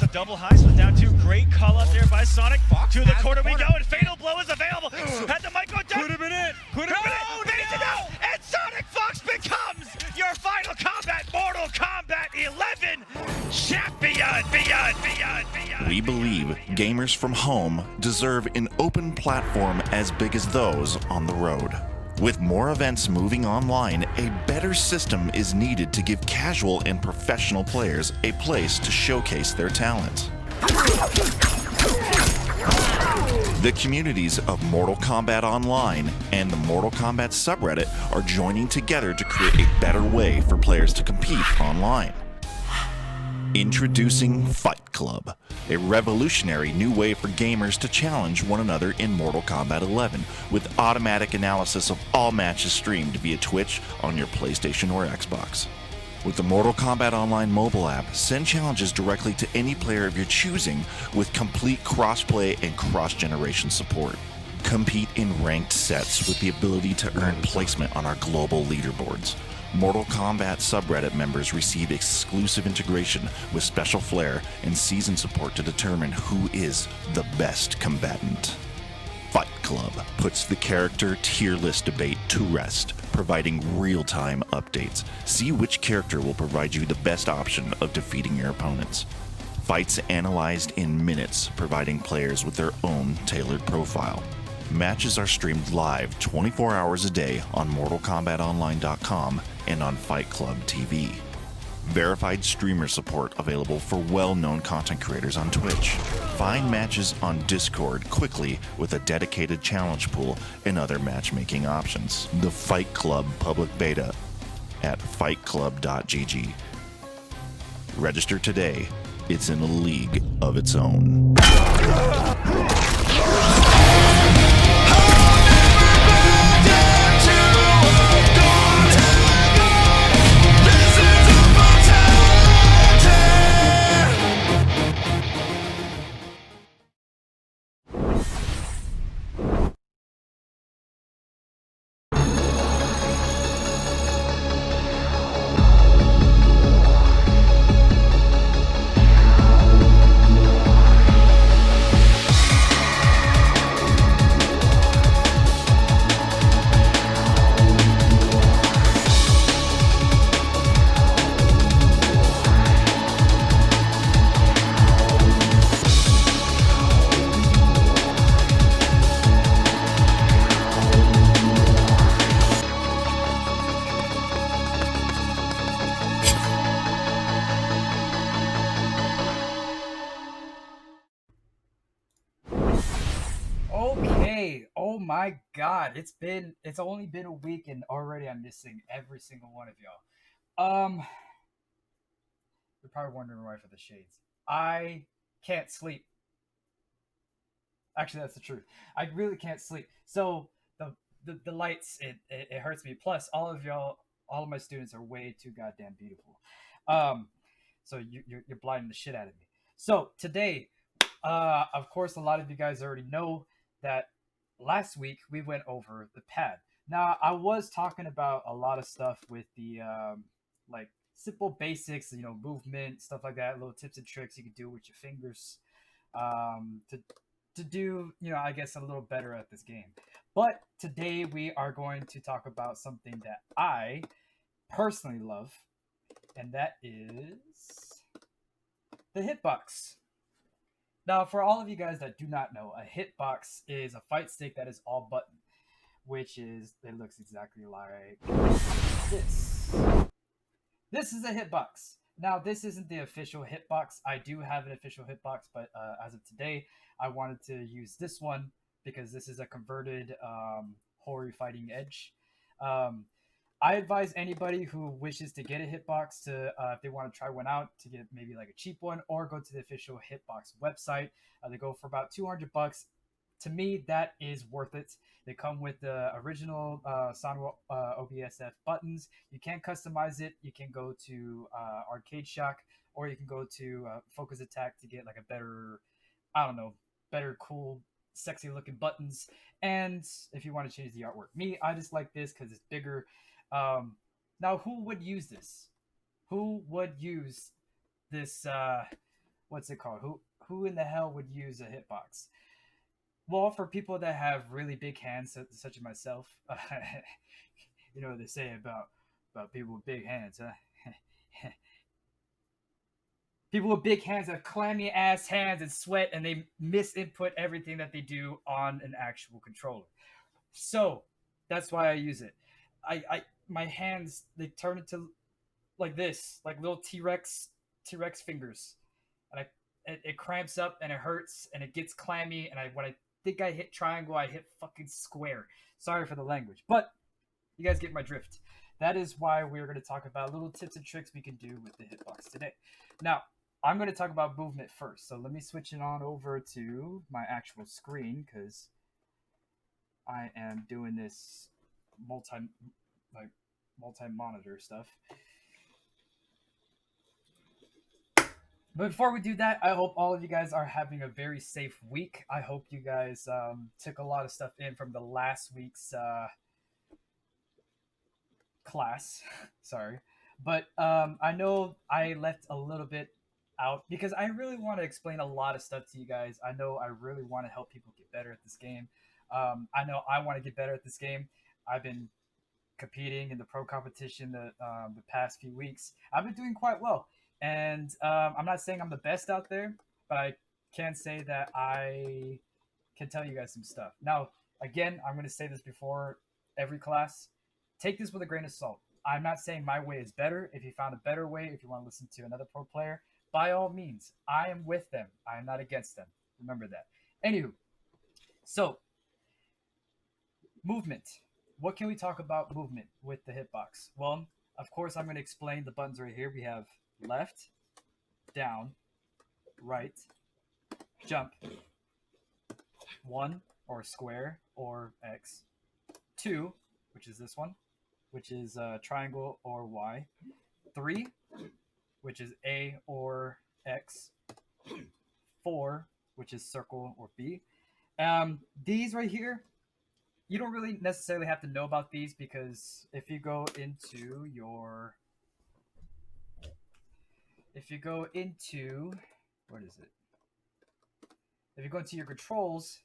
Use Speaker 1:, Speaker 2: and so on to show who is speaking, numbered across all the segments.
Speaker 1: was a double high, so down two. Great call up there by Sonic. Fox to the corner we go, and Fatal Blow is available. Had the mic go down. Could have been it. Could have been it. Makes it out, and Sonic Fox becomes your Final Kombat Mortal Kombat 11 champion. Beyond.
Speaker 2: We believe gamers from home deserve an open platform as big as those on the road. With more events moving online, a better system is needed to give casual and professional players a place to showcase their talent. The communities of Mortal Kombat Online and the Mortal Kombat subreddit are joining together to create a better way for players to compete online. Introducing Fight Club, a revolutionary new way for gamers to challenge one another in Mortal Kombat 11, with automatic analysis of all matches streamed via Twitch on your PlayStation or Xbox. With the Mortal Kombat Online mobile app, send challenges directly to any player of your choosing with complete crossplay and cross-generation support. Compete in ranked sets with the ability to earn placement on our global leaderboards. Mortal Kombat subreddit members receive exclusive integration with special flair and season support to determine who is the best combatant. Fight Club puts the character tier list debate to rest, providing real-time updates. See which character will provide you the best option of defeating your opponents. Fights analyzed in minutes, providing players with their own tailored profile. Matches are streamed live 24 hours a day on MortalKombatOnline.com and on Fight Club TV. Verified streamer support available for well-known content creators on Twitch. Find matches on Discord quickly with a dedicated challenge pool and other matchmaking options. The Fight Club public beta at fightclub.gg. Register today. It's in a league of its own.
Speaker 3: My God, it's only been a week and already I'm missing every single one of y'all. You're probably wondering why for the shades. I can't sleep. Actually, that's the truth. I really can't sleep. So the lights, it hurts me. Plus, all of my students are way too goddamn beautiful. So you're blinding the shit out of me. So today, of course, a lot of you guys already know that last week we went over the pad. Now I was talking about a lot of stuff with the like simple basics, movement, stuff like that, little tips and tricks you can do with your fingers to do, I guess a little better at this game. But today we are going to talk about something that I personally love, and that is the hitbox. Now, for all of you guys that do not know, a hitbox is a fight stick that is all button, it looks exactly like this. This is a hitbox. Now, this isn't the official hitbox. I do have an official hitbox, but as of today, I wanted to use this one because this is a converted Hori Fighting Edge. I advise anybody who wishes to get a hitbox to, if they want to try one out, to get maybe like a cheap one or go to the official hitbox website. They go for about $200. To me, that is worth it. They come with the original Sanwa OBSF buttons. You can customize it. You can go to Arcade Shock, or you can go to Focus Attack to get like a better, better, cool, sexy looking buttons. And if you want to change the artwork, I just like this because it's bigger. Now, who would use this? Who would use this what's it called? Who in the hell would use a hitbox? Well, for people that have really big hands, such as myself, you know what they say about people with big hands, huh? People with big hands have clammy ass hands and sweat, and they misinput everything that they do on an actual controller. So that's why I use it. My hands, they turn into like this, like little T-Rex fingers, and it cramps up and it hurts and it gets clammy. And when I think I hit triangle, I hit fucking square. Sorry for the language, but you guys get my drift. That is why we're going to talk about little tips and tricks we can do with the hitbox today. Now, I'm going to talk about movement first. So let me switch it on over to my actual screen, because I am doing this multi-monitor stuff. But before we do that, I hope all of you guys are having a very safe week. I hope you guys took a lot of stuff in from the last week's class. Sorry. But I know I left a little bit out because I really want to explain a lot of stuff to you guys. I know I really want to help people get better at this game. I know I want to get better at this game. I've been competing in the pro competition the past few weeks. I've been doing quite well. And I'm not saying I'm the best out there, but I can say that I can tell you guys some stuff. Now, again, I'm going to say this before every class. Take this with a grain of salt. I'm not saying my way is better. If you found a better way, if you want to listen to another pro player, by all means, I am with them. I am not against them. Remember that. Anywho, so movement. What can we talk about movement with the hitbox? Well, of course, I'm going to explain the buttons right here. We have left, down, right, jump, 1 or square or X, 2, which is this one, which is triangle or Y, 3, which is A or X, 4, which is circle or B. These right here, you don't really necessarily have to know about these, because if you go into your what is it? If you go into your controls,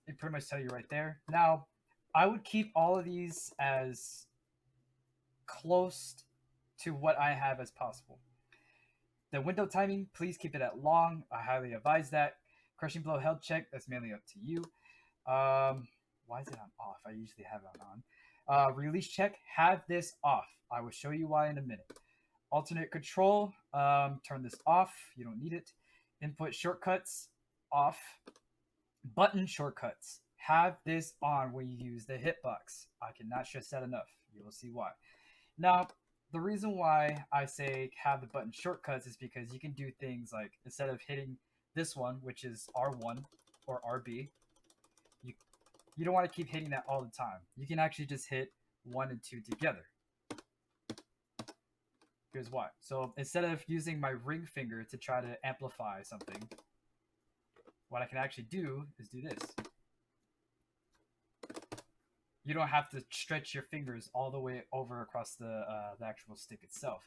Speaker 3: it pretty much tell you right there. Now, I would keep all of these as close to what I have as possible. The window timing, please keep it at long. I highly advise that. Crushing blow health check, that's mainly up to you. Why is it on off? I usually have it on. Release check, have this off. I will show you why in a minute. Alternate control, turn this off. You don't need it. Input shortcuts, off. Button shortcuts, have this on when you use the hitbox. I cannot stress that enough. You will see why. Now, the reason why I say have the button shortcuts is because you can do things like, instead of hitting this one, which is R1 or RB, you don't want to keep hitting that all the time. You can actually just hit 1 and 2 together. Here's why. So instead of using my ring finger to try to amplify something, what I can actually do is do this. You don't have to stretch your fingers all the way over across the actual stick itself.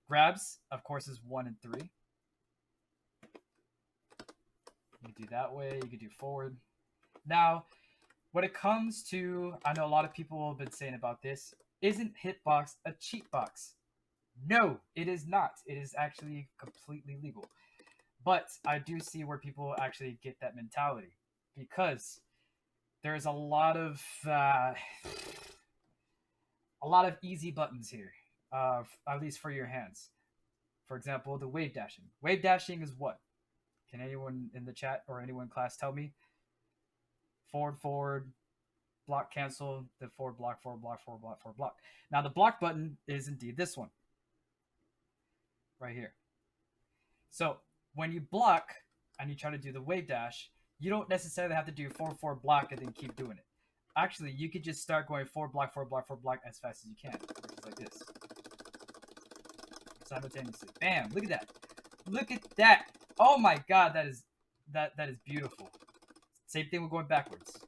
Speaker 3: Grabs, of course, is 1 and 3. You can do that way. You can do forward. Now, when it comes to, I know a lot of people have been saying about this, isn't hitbox a cheat box? No, it is not. It is actually completely legal. But I do see where people actually get that mentality, because there's a lot of easy buttons here, at least for your hands. For example, the wave dashing. Wave dashing is what? Can anyone in the chat or anyone in class tell me? Forward, block, cancel, then forward, block, forward, block, forward, block, forward, block. Now, the block button is indeed this one. Right here. So, when you block and you try to do the wave dash, you don't necessarily have to do forward, block, and then keep doing it. Actually, you could just start going forward, block, forward, block, forward, block as fast as you can. Which is like this. Simultaneously. Bam! Look at that. Look at that! Oh my god, that is beautiful. Same thing with going backwards.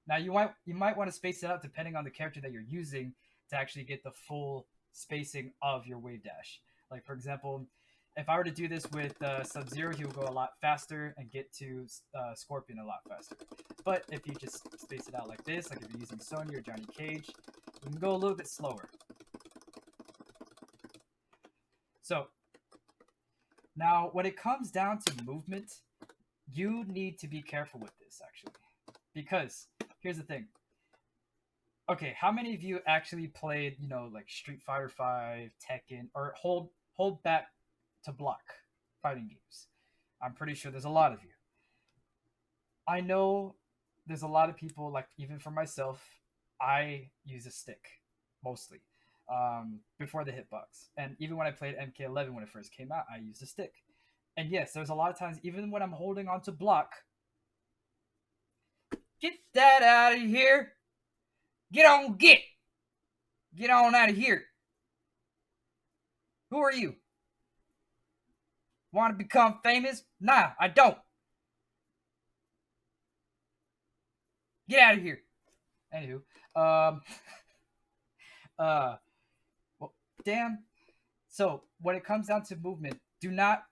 Speaker 3: Now you might want to space it out depending on the character that you're using to actually get the full spacing of your wave dash. Like, for example, if I were to do this with Sub-Zero, he will go a lot faster and get to Scorpion a lot faster. But if you just space it out like this, like if you're using Sonya or Johnny Cage, you can go a little bit slower. So, now when it comes down to movement, you need to be careful with this, actually. Because, here's the thing. Okay, how many of you actually played, you know, like Street Fighter V, Tekken, or hold back to block fighting games? I'm pretty sure there's a lot of you. I know there's a lot of people, like even for myself, I use a stick mostly before the hitbox. And even when I played MK11 when it first came out, I used a stick. And yes, there's a lot of times, even when I'm holding on to block, get that out of here. Get on, get on out of here. Who are you? Want to become famous? Nah, I don't. Get out of here. Anywho, well, damn. So when it comes down to movement, do not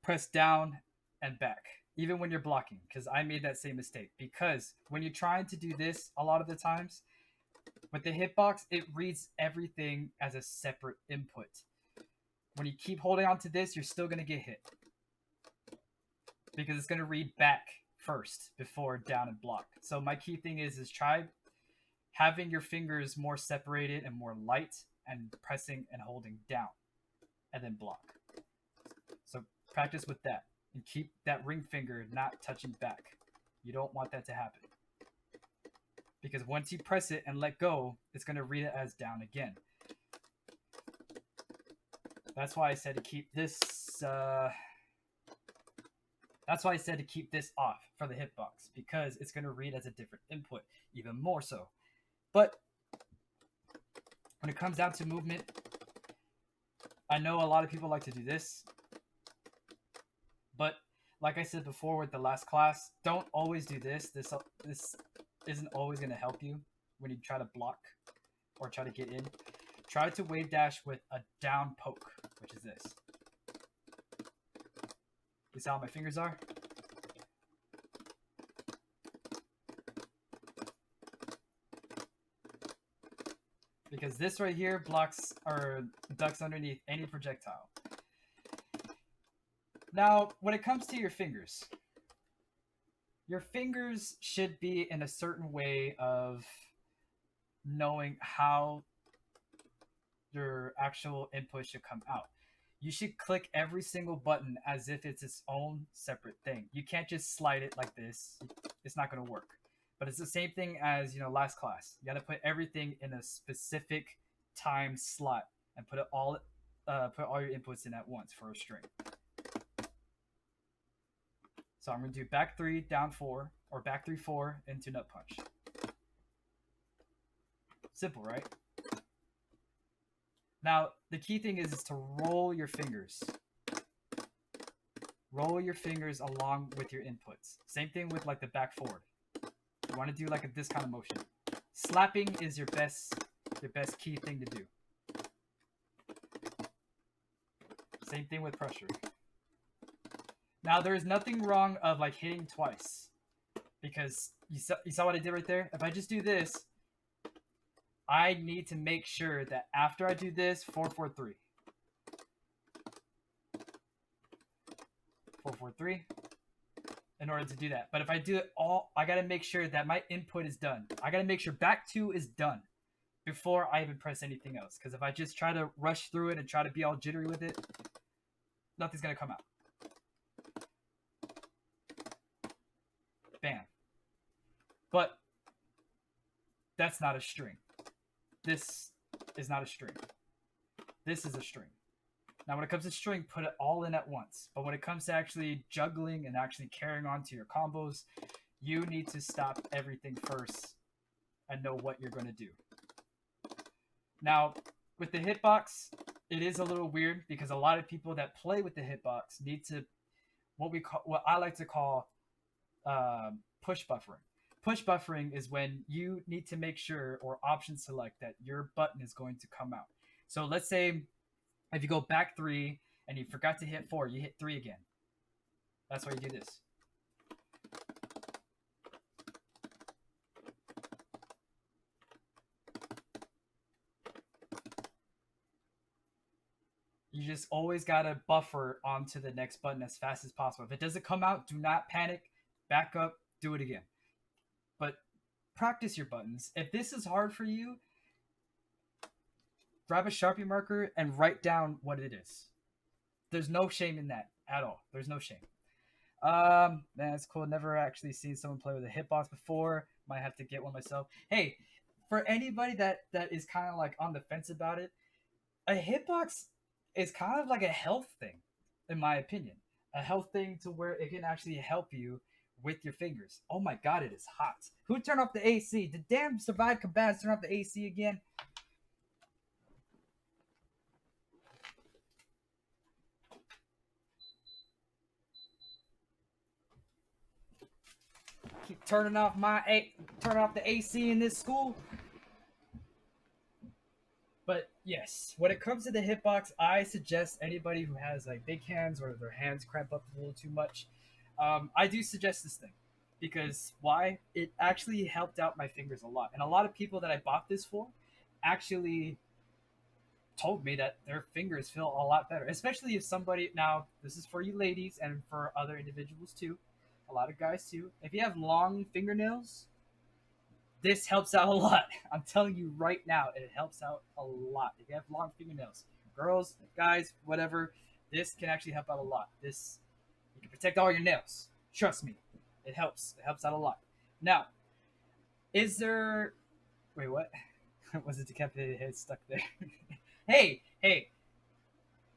Speaker 3: press down and back, even when you're blocking, because I made that same mistake. Because when you're trying to do this, a lot of the times, with the hitbox, it reads everything as a separate input. When you keep holding on to this, you're still going to get hit. Because it's going to read back first before down and block. So my key thing is try having your fingers more separated and more light and pressing and holding down and then block. So practice with that and keep that ring finger not touching back. You don't want that to happen. Because once you press it and let go, it's going to read it as down again. That's why I said to keep this that's why I said to keep this off for the hitbox, because it's going to read as a different input, even more so. But when it comes down to movement, I know a lot of people like to do this. But like I said before with the last class, don't always do this. This isn't always going to help you when you try to block or try to get in. Try to wave dash with a down poke, which is this. You see how my fingers are? Because this right here blocks or ducks underneath any projectile. Now, when it comes to your fingers should be in a certain way of knowing how your actual input should come out. You should click every single button as if it's its own separate thing. You can't just slide it like this. It's not going to work. But it's the same thing as, you know, last class. You got to put everything in a specific time slot and put all your inputs in at once for a string. So I'm going to do back 3, down 4, or back 3, 4 into nut punch. Simple, right? Now, the key thing is to roll your fingers. Roll your fingers along with your inputs. Same thing with like the back forward. You want to do like this kind of motion. Slapping is your best key thing to do. Same thing with pressure. Now, there is nothing wrong of like hitting twice, because you saw what I did right there? If I just do this, I need to make sure that after I do this, 4-4-3. 4-4-3 in order to do that. But if I do it all, I got to make sure that my input is done. I got to make sure back 2 is done before I even press anything else. Because if I just try to rush through it and try to be all jittery with it, nothing's going to come out. Bam. But that's not a string. This is not a string. This is a string. Now, when it comes to string, put it all in at once. But when it comes to actually juggling and actually carrying on to your combos, you need to stop everything first and know what you're going to do. Now, with the hitbox, it is a little weird because a lot of people that play with the hitbox need to what I like to call push buffering. Push buffering is when you need to make sure or option select that your button is going to come out. So let's say if you go back 3 and you forgot to hit 4, you hit 3 again. That's why you do this. You just always gotta buffer onto the next button as fast as possible. If it doesn't come out, do not panic. Back up, do it again. But practice your buttons. If this is hard for you, grab a Sharpie marker and write down what it is. There's no shame in that at all. There's no shame. Man, it's cool. Never actually seen someone play with a hitbox before. Might have to get one myself. Hey, for anybody that is kind of like on the fence about it, a hitbox is kind of like a health thing, in my opinion. A health thing to where it can actually help you with your fingers. Oh my god, it is hot. Who turned off the AC? Did damn Survive Combatants turn off the AC again? Keep turning off the AC in this school. But yes, when it comes to the hitbox, I suggest anybody who has like big hands or their hands cramp up a little too much, I do suggest this thing. Because why? It actually helped out my fingers a lot. And a lot of people that I bought this for actually told me that their fingers feel a lot better. Especially if somebody, now this is for you ladies and for other individuals too, a lot of guys too. If you have long fingernails, this helps out a lot. I'm telling you right now, it helps out a lot. If you have long fingernails, girls, guys, whatever, this can actually help out a lot. This, you can protect all your nails. Trust me, it helps. It helps out a lot. Now, is there? Wait, what? Was it decapitated head stuck there? hey,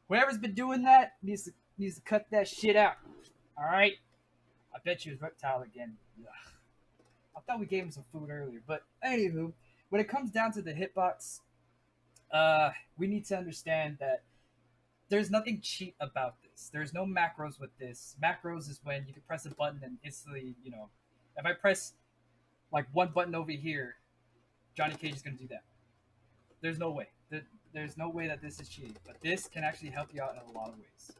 Speaker 3: whoever's been doing that needs to cut that shit out. All right. I bet you it's reptile again. Ugh. I thought we gave him some food earlier, but anywho, when it comes down to the hitbox, we need to understand that there's nothing cheat about this. There's no macros with this. Macros is when you can press a button and instantly, if I press like one button over here, Johnny Cage is going to do that. There's no way. There's no way that this is cheating, but this can actually help you out in a lot of ways.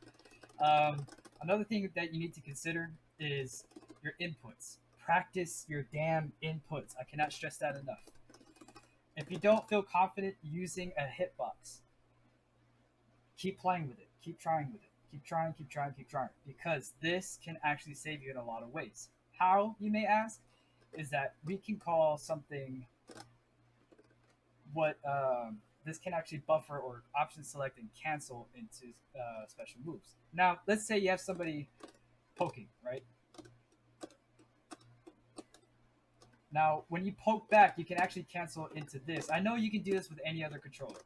Speaker 3: Another thing that you need to consider is your inputs. Practice your damn inputs. I cannot stress that enough. If you don't feel confident using a hitbox, keep playing with it. Keep trying with it. Keep trying. Because this can actually save you in a lot of ways. How, you may ask, is that we can call something what this can actually buffer or option select and cancel into special moves. Now, let's say you have somebody poking, right? Now, when you poke back, you can actually cancel into this. I know you can do this with any other controller,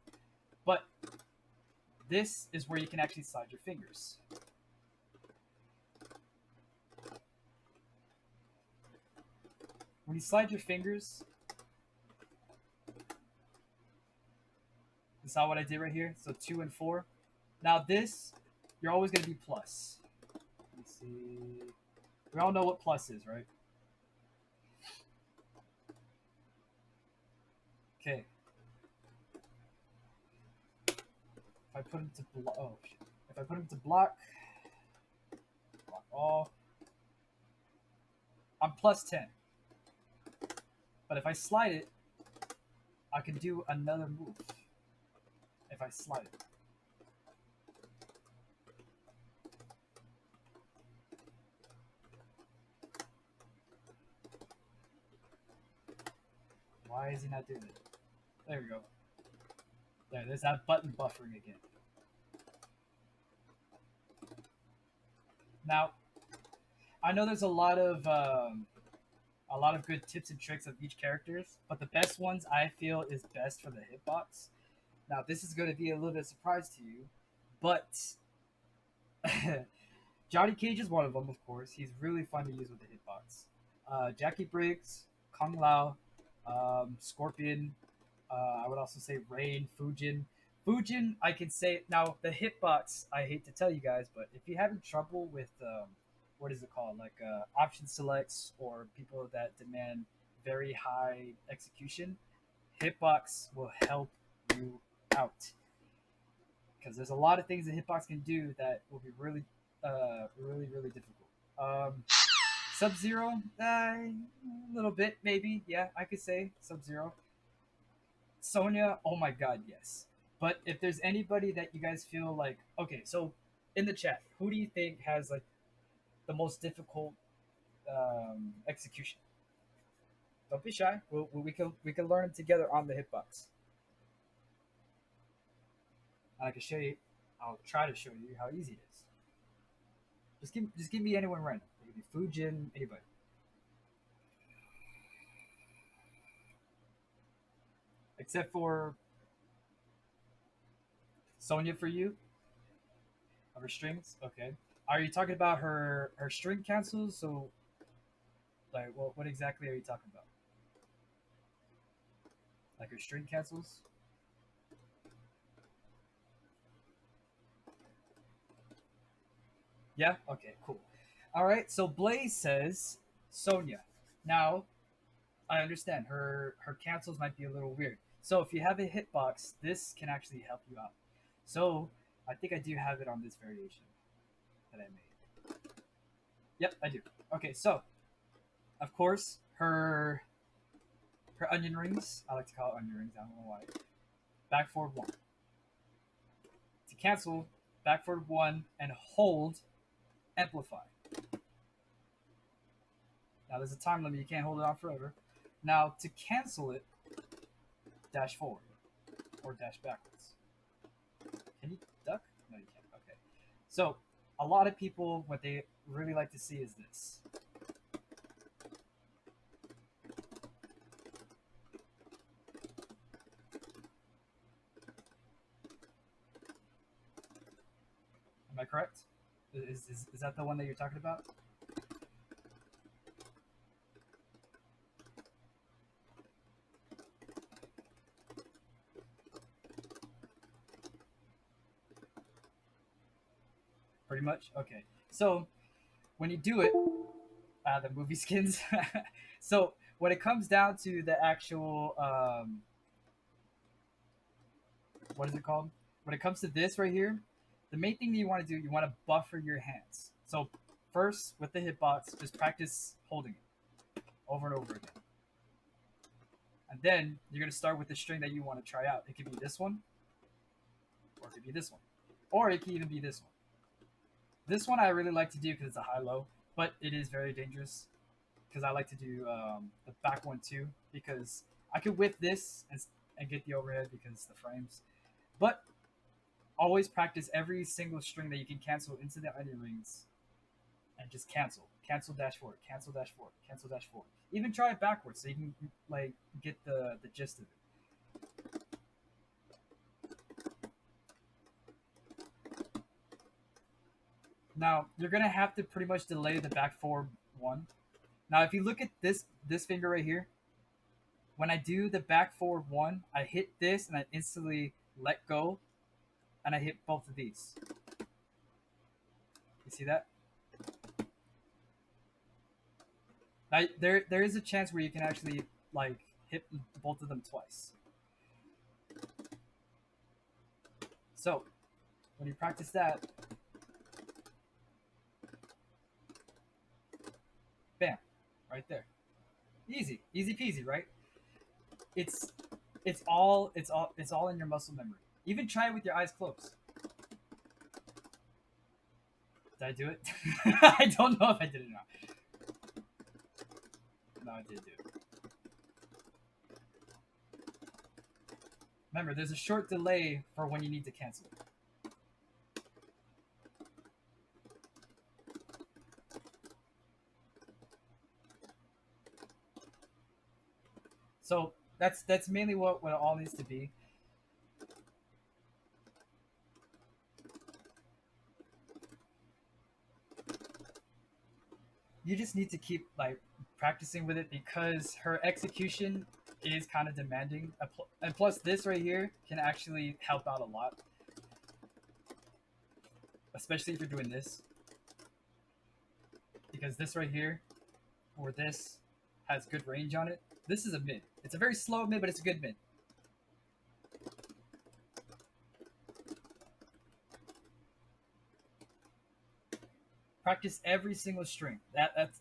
Speaker 3: but this is where you can actually slide your fingers. When you slide your fingers, you saw what I did right here? So 2 and 4. Now this, you're always going to be plus. Let's see. We all know what plus is, right? Okay. If I put him to block, oh shit. If I put him to block all, I'm plus 10. But if I slide it, I can do another move. If I slide it. Why is he not doing it? There we go. There's that button buffering again. Now, I know there's a lot of good tips and tricks of each characters, but the best ones I feel is best for the hitbox. Now, this is going to be a little bit of a surprise to you, but Johnny Cage is one of them, of course. He's really fun to use with the hitbox. Jackie Briggs, Kung Lao, Scorpion, I would also say Rain, Fujin. Fujin, I can say, now the hitbox, I hate to tell you guys, but if you're having trouble with, what is it called, like option selects or people that demand very high execution, hitbox will help you out. Because there's a lot of things that hitbox can do that will be really, really difficult. Sub-Zero, a little bit maybe. Yeah, I could say Sub-Zero. Sonya, oh my god, yes. But if there's anybody that you guys feel like, okay, so in the chat, who do you think has like the most difficult execution? Don't be shy. We can learn together on the hitbox. And I can show you. I'll try to show you how easy it is. Just give me anyone random. It could be Fujin, anybody. Except for Sonya for you. Of her strings? Okay. Are you talking about her string cancels? So like what exactly are you talking about? Like her string cancels? Yeah? Okay, cool. Alright, so Blaze says Sonya. Now, I understand her cancels might be a little weird. So if you have a hitbox, this can actually help you out. So I think I do have it on this variation that I made. Yep, I do. Okay, so of course her onion rings. I like to call it onion rings. I don't know why. Back forward 1. To cancel, back forward 1 and hold amplify. Now there's a time limit. You can't hold it on forever. Now to cancel it, dash forward or dash backwards. Can you duck? No, you can't. Okay. So a lot of people, what they really like to see is this. Am I correct? Is that the one that you're talking about? Pretty much? Okay. So when you do it, the movie skins. So when it comes down to the actual, what is it called? When it comes to this right here, the main thing that you want to do, you want to buffer your hands. So first, with the hitbox, just practice holding it over and over again. And then you're going to start with the string that you want to try out. It could be this one, or it could be this one, or it could even be this one. This one I really like to do because it's a high-low, but it is very dangerous because I like to do the back one too, because I could whip this and get the overhead because the frames. But always practice every single string that you can cancel into the onion rings and just cancel. Cancel dash forward, cancel dash forward, cancel dash forward. Even try it backwards so you can like get the gist of it. Now you're gonna have to pretty much delay the back forward 1. Now if you look at this finger right here, when I do the back forward 1, I hit this and I instantly let go, and I hit both of these. You see that? Now there is a chance where you can actually like hit both of them twice. So when you practice that, bam, right there. Easy peasy, right? It's all in your muscle memory. Even try it with your eyes closed. Did I do it? I don't know if I did it or not. No, I did do it. Remember, there's a short delay for when you need to cancel it. So that's mainly what it all needs to be. You just need to keep like practicing with it because her execution is kind of demanding, and plus this right here can actually help out a lot, especially if you're doing this, because this right here or this has good range on it, This is a mid. It's a very slow mid, but it's a good mid. Practice every single string.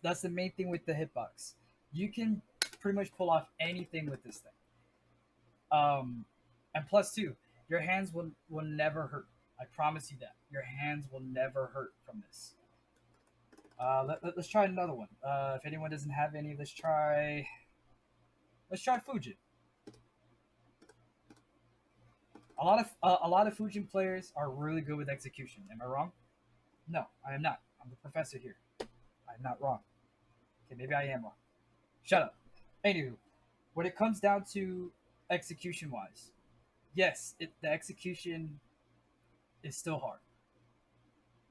Speaker 3: That's the main thing with the hitbox. You can pretty much pull off anything with this thing. And plus two, your hands will never hurt. I promise you that. Your hands will never hurt from this. Let's try another one. If anyone doesn't have any, let's try Fujin. A lot of Fujin players are really good with execution. Am I wrong? No, I am not. I'm the professor here. I'm not wrong. Okay, maybe I am wrong. Shut up. Anywho, when it comes down to execution-wise, yes, the execution is still hard,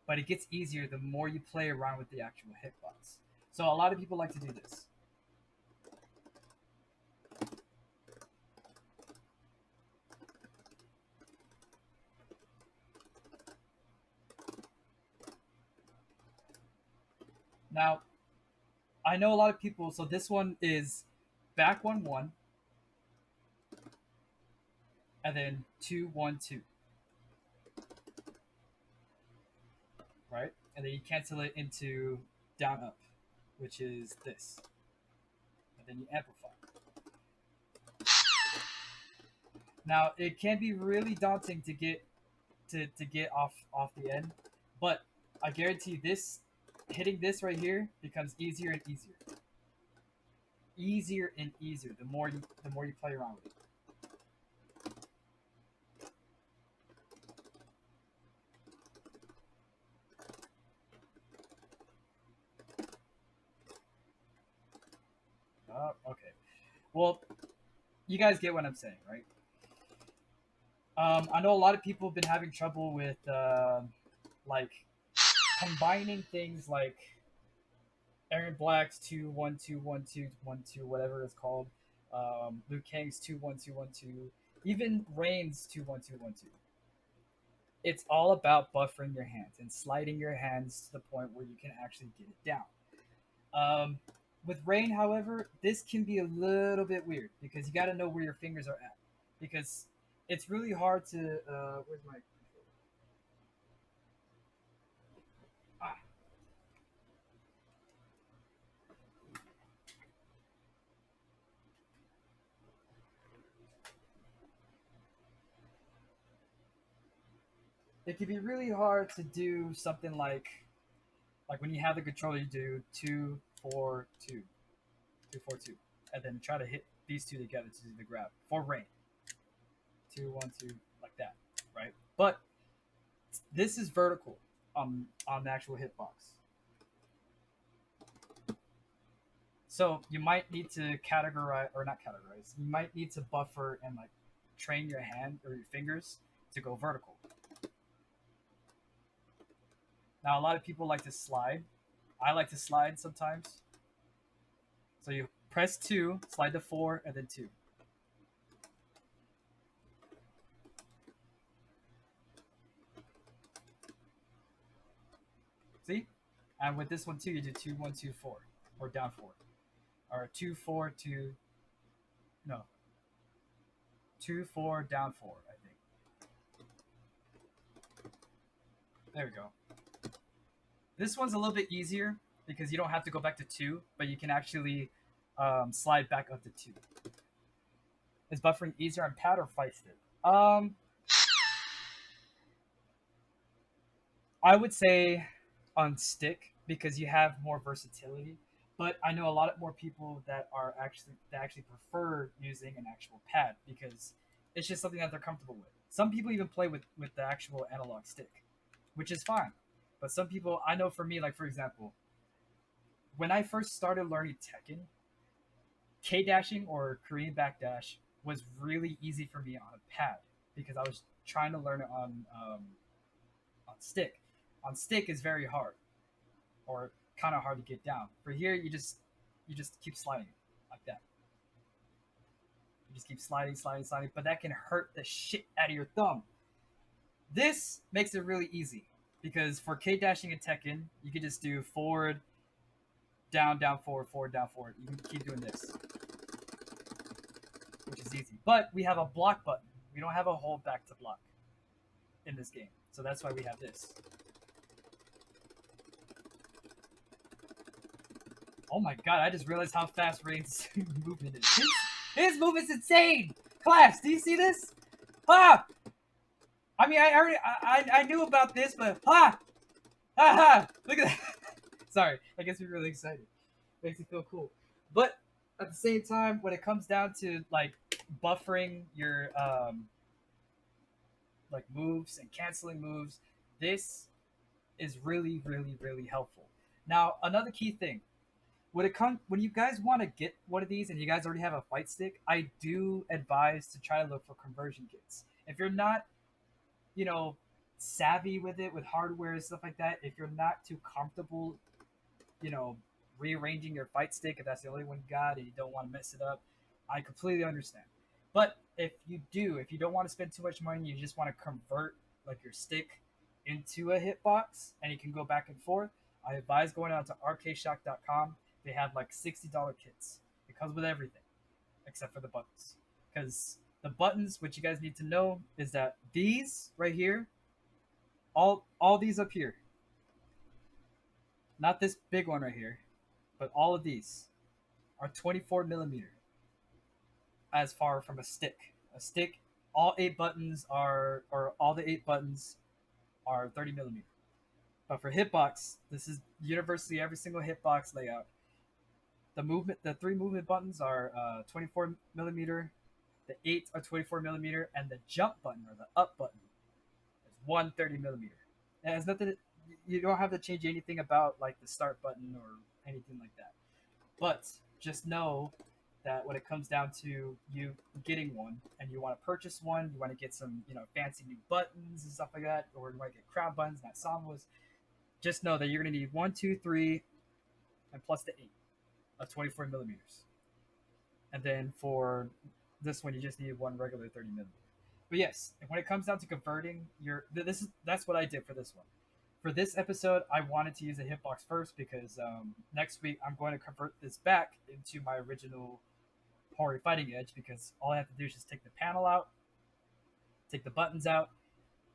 Speaker 3: but it gets easier the more you play around with the actual hitbox. So a lot of people like to do this. Now, I know a lot of people, so this one is back 1-1, and then 2-1-2. Right? And then you cancel it into down up, which is this. And then you amplify. Now, it can be really daunting to get off the end, but I guarantee you this hitting this right here becomes easier and easier. Easier and easier the more you play around with it. Okay. Well, you guys get what I'm saying, right? I know a lot of people have been having trouble with like combining things like Aaron Black's 2-1-2-1-2-1-2, whatever it's called. Liu Kang's 2-1-2-1-2, even Rain's 2-1-2-1-2. It's all about buffering your hands and sliding your hands to the point where you can actually get it down. With Rain, however, this can be a little bit weird because you got to know where your fingers are at, because it's really hard to. Where's my controller? Ah. It can be really hard to do something like when you have the controller, you do 2-4-2, 2-4-2, and then try to hit these two together to do the grab for Rain. 2-1-2, like that, right? But this is vertical on the actual hitbox. So you might need to categorize, or not categorize, you might need to buffer and like train your hand or your fingers to go vertical. Now, a lot of people like to slide. I like to slide sometimes. So you press 2, slide to 4, and then 2. See? And with this one too, you do 2-1-2-4, or down 4. Or 2-4-2, no. 2-4, down 4, I think. There we go. This one's a little bit easier because you don't have to go back to 2, but you can actually slide back up to 2. Is buffering easier on pad or fight stick? I would say on stick because you have more versatility. But I know a lot more people that actually prefer using an actual pad because it's just something that they're comfortable with. Some people even play with the actual analog stick, which is fine. But some people, I know for me, like for example, when I first started learning Tekken, K-dashing or Korean backdash was really easy for me on a pad because I was trying to learn it on stick. On stick is very hard, or kind of hard to get down. For here, you just keep sliding like that. You just keep sliding, but that can hurt the shit out of your thumb. This makes it really easy because for K-dashing and Tekken, you can just do forward, down, forward, down, forward. You can keep doing this. which is easy. But we have a block button. We don't have a hold back to block in this game. So that's why we have this. Oh my god, I just realized how fast Rain's movement is. His movement's insane! Class, do you see this? Ha! I mean, I knew about this, but ha! Ha ha! Look at that! Sorry, I guess we're really excited. Makes me feel cool. But at the same time, when it comes down to like buffering your like moves and canceling moves, this is really, really, really helpful. Now, another key thing. When you guys want to get one of these and you guys already have a fight stick, I do advise to try to look for conversion kits. If you're not, you know, savvy with it, with hardware and stuff like that, if you're not too comfortable, you know, rearranging your fight stick, if that's the only one you got and you don't want to mess it up, I completely understand. But if you don't want to spend too much money, you just want to convert like your stick into a hitbox and you can go back and forth, I advise going out to arcadeshock.com. They have like $60 kits. It comes with everything except for the buttons. Because the buttons, what you guys need to know is that these right here, all these up here, not this big one right here, but all of these are 24 millimeter as far from a stick. A stick, all 8 buttons are 30 millimeter. But for hitbox, this is universally every single hitbox layout. The 3 movement buttons are 24 millimeter, the 8 are 24 millimeter, and the jump button or the up button is 130 millimeter. It has nothing. You don't have to change anything about like the start button or anything like that. But just know that when it comes down to you getting one and you want to purchase one, you want to get some fancy new buttons and stuff like that, or you want to get crown buttons, not sambos. Just know that you're going to need 1, 2, 3, and plus the 8 of 24 millimeters. And then for this one, you just need one regular 30 millimeter. But yes, when it comes down to converting that's what I did for this one. For this episode, I wanted to use a hitbox first because next week I'm going to convert this back into my original Hori Fighting Edge, because all I have to do is just take the panel out, take the buttons out,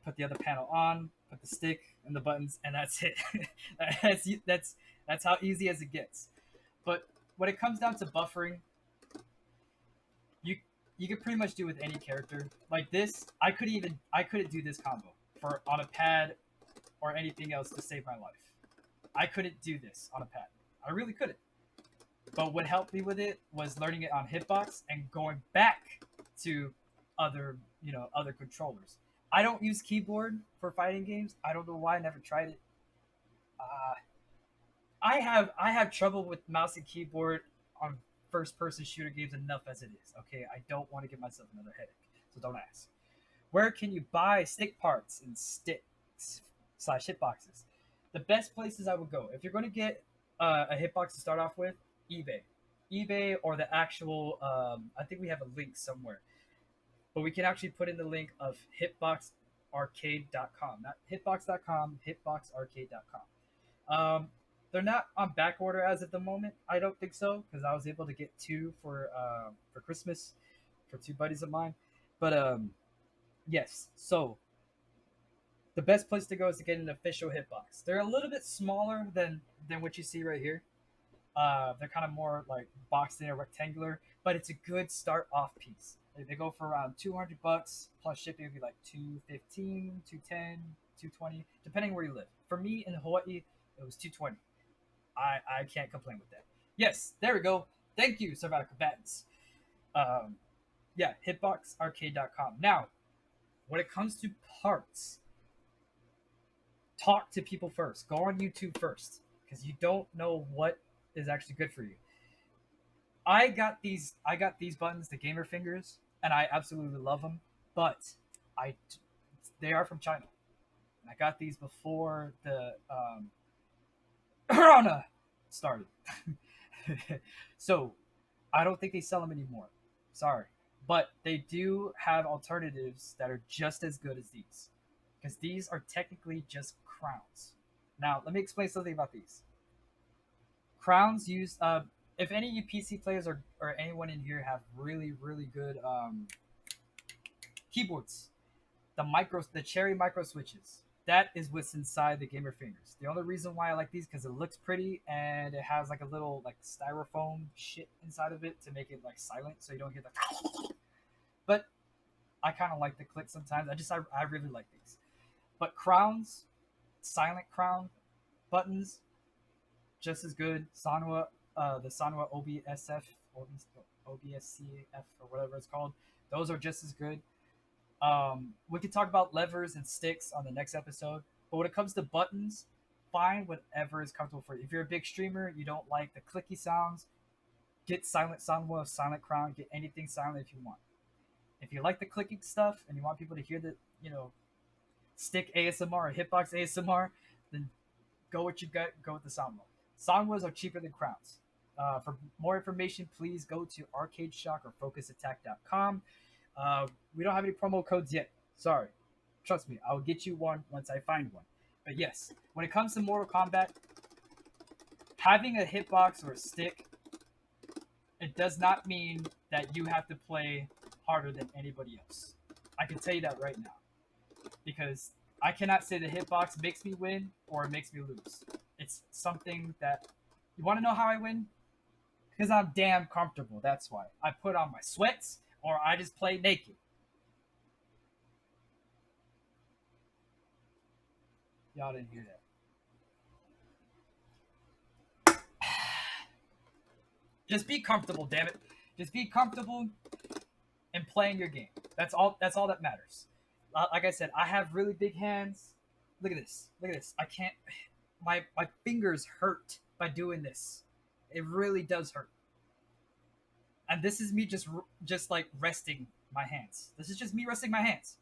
Speaker 3: put the other panel on, put the stick and the buttons, and that's it. that's how easy as it gets. But when it comes down to buffering, you could pretty much do with any character. Like this, I couldn't do this combo on a pad or anything else to save my life. I couldn't do this on a pad. I really couldn't. But what helped me with it was learning it on hitbox and going back to other controllers. I don't use keyboard for fighting games. I don't know why. I never tried it. I have trouble with mouse and keyboard on first-person shooter games enough as it is. Okay, I don't want to give myself another headache, so don't ask. Where can you buy stick parts and sticks/hitboxes? The best places I would go if you're going to get a hitbox to start off with, eBay, or the actual. I think we have a link somewhere, but we can actually put in the link of hitboxarcade.com, not hitbox.com, hitboxarcade.com. They're not on back order as of the moment. I don't think so, because I was able to get 2 for Christmas for 2 buddies of mine. But yes, so the best place to go is to get an official hitbox. They're a little bit smaller than what you see right here. They're kind of more like boxed in or rectangular, but it's a good start off piece. They go for around $200 plus shipping would be like $215, $210, $220, depending where you live. For me in Hawaii, it was $220. I can't complain with that. Yes, there we go. Thank you, Survival Combatants. Yeah, hitboxarcade.com. Now, when it comes to parts, talk to people first. Go on YouTube first, because you don't know what is actually good for you. I got these buttons, the Gamer Fingers, and I absolutely love them, but they are from China. And I got these before the Corona started. So I don't think they sell them anymore. Sorry. But they do have alternatives that are just as good as these, because these are technically just crowns. Now, let me explain something about these. Crowns use if any of you PC players or anyone in here have really really good keyboards, the Cherry micro switches. That is what's inside the gamer fingers. The only reason why I like these because it looks pretty and it has like a little like styrofoam shit inside of it to make it like silent so you don't hear the. But I kind of like the click sometimes. I really like these. But crowns, silent crown buttons, just as good. Sanwa, the Sanwa OBSF, OBSCF or whatever it's called. Those are just as good. We could talk about levers and sticks on the next episode, but when it comes to buttons, find whatever is comfortable for you. If you're a big streamer, you don't like the clicky sounds, get silent Sanwa, silent crown, get anything silent if you want. If you like the clicking stuff and you want people to hear the, stick ASMR or hitbox ASMR, then go what you got. Go with the Sanwa. Sanwas are cheaper than crowns. For more information, please go to Arcade Shock or FocusAttack.com. We don't have any promo codes yet. Sorry. Trust me, I'll get you one once I find one. But yes, when it comes to Mortal Kombat, having a hitbox or a stick, it does not mean that you have to play harder than anybody else. I can tell you that right now. Because I cannot say the hitbox makes me win or it makes me lose. It's something that... You want to know how I win? Because I'm damn comfortable, that's why. I put on my sweats or I just play naked. Y'all didn't hear that. Just be comfortable, damn it. Just be comfortable in playing your game. That's all that matters. Like I said, I have really big hands. Look at this. Look at this. I can't... My fingers hurt by doing this. It really does hurt. And this is me just like resting my hands. This is just me resting my hands.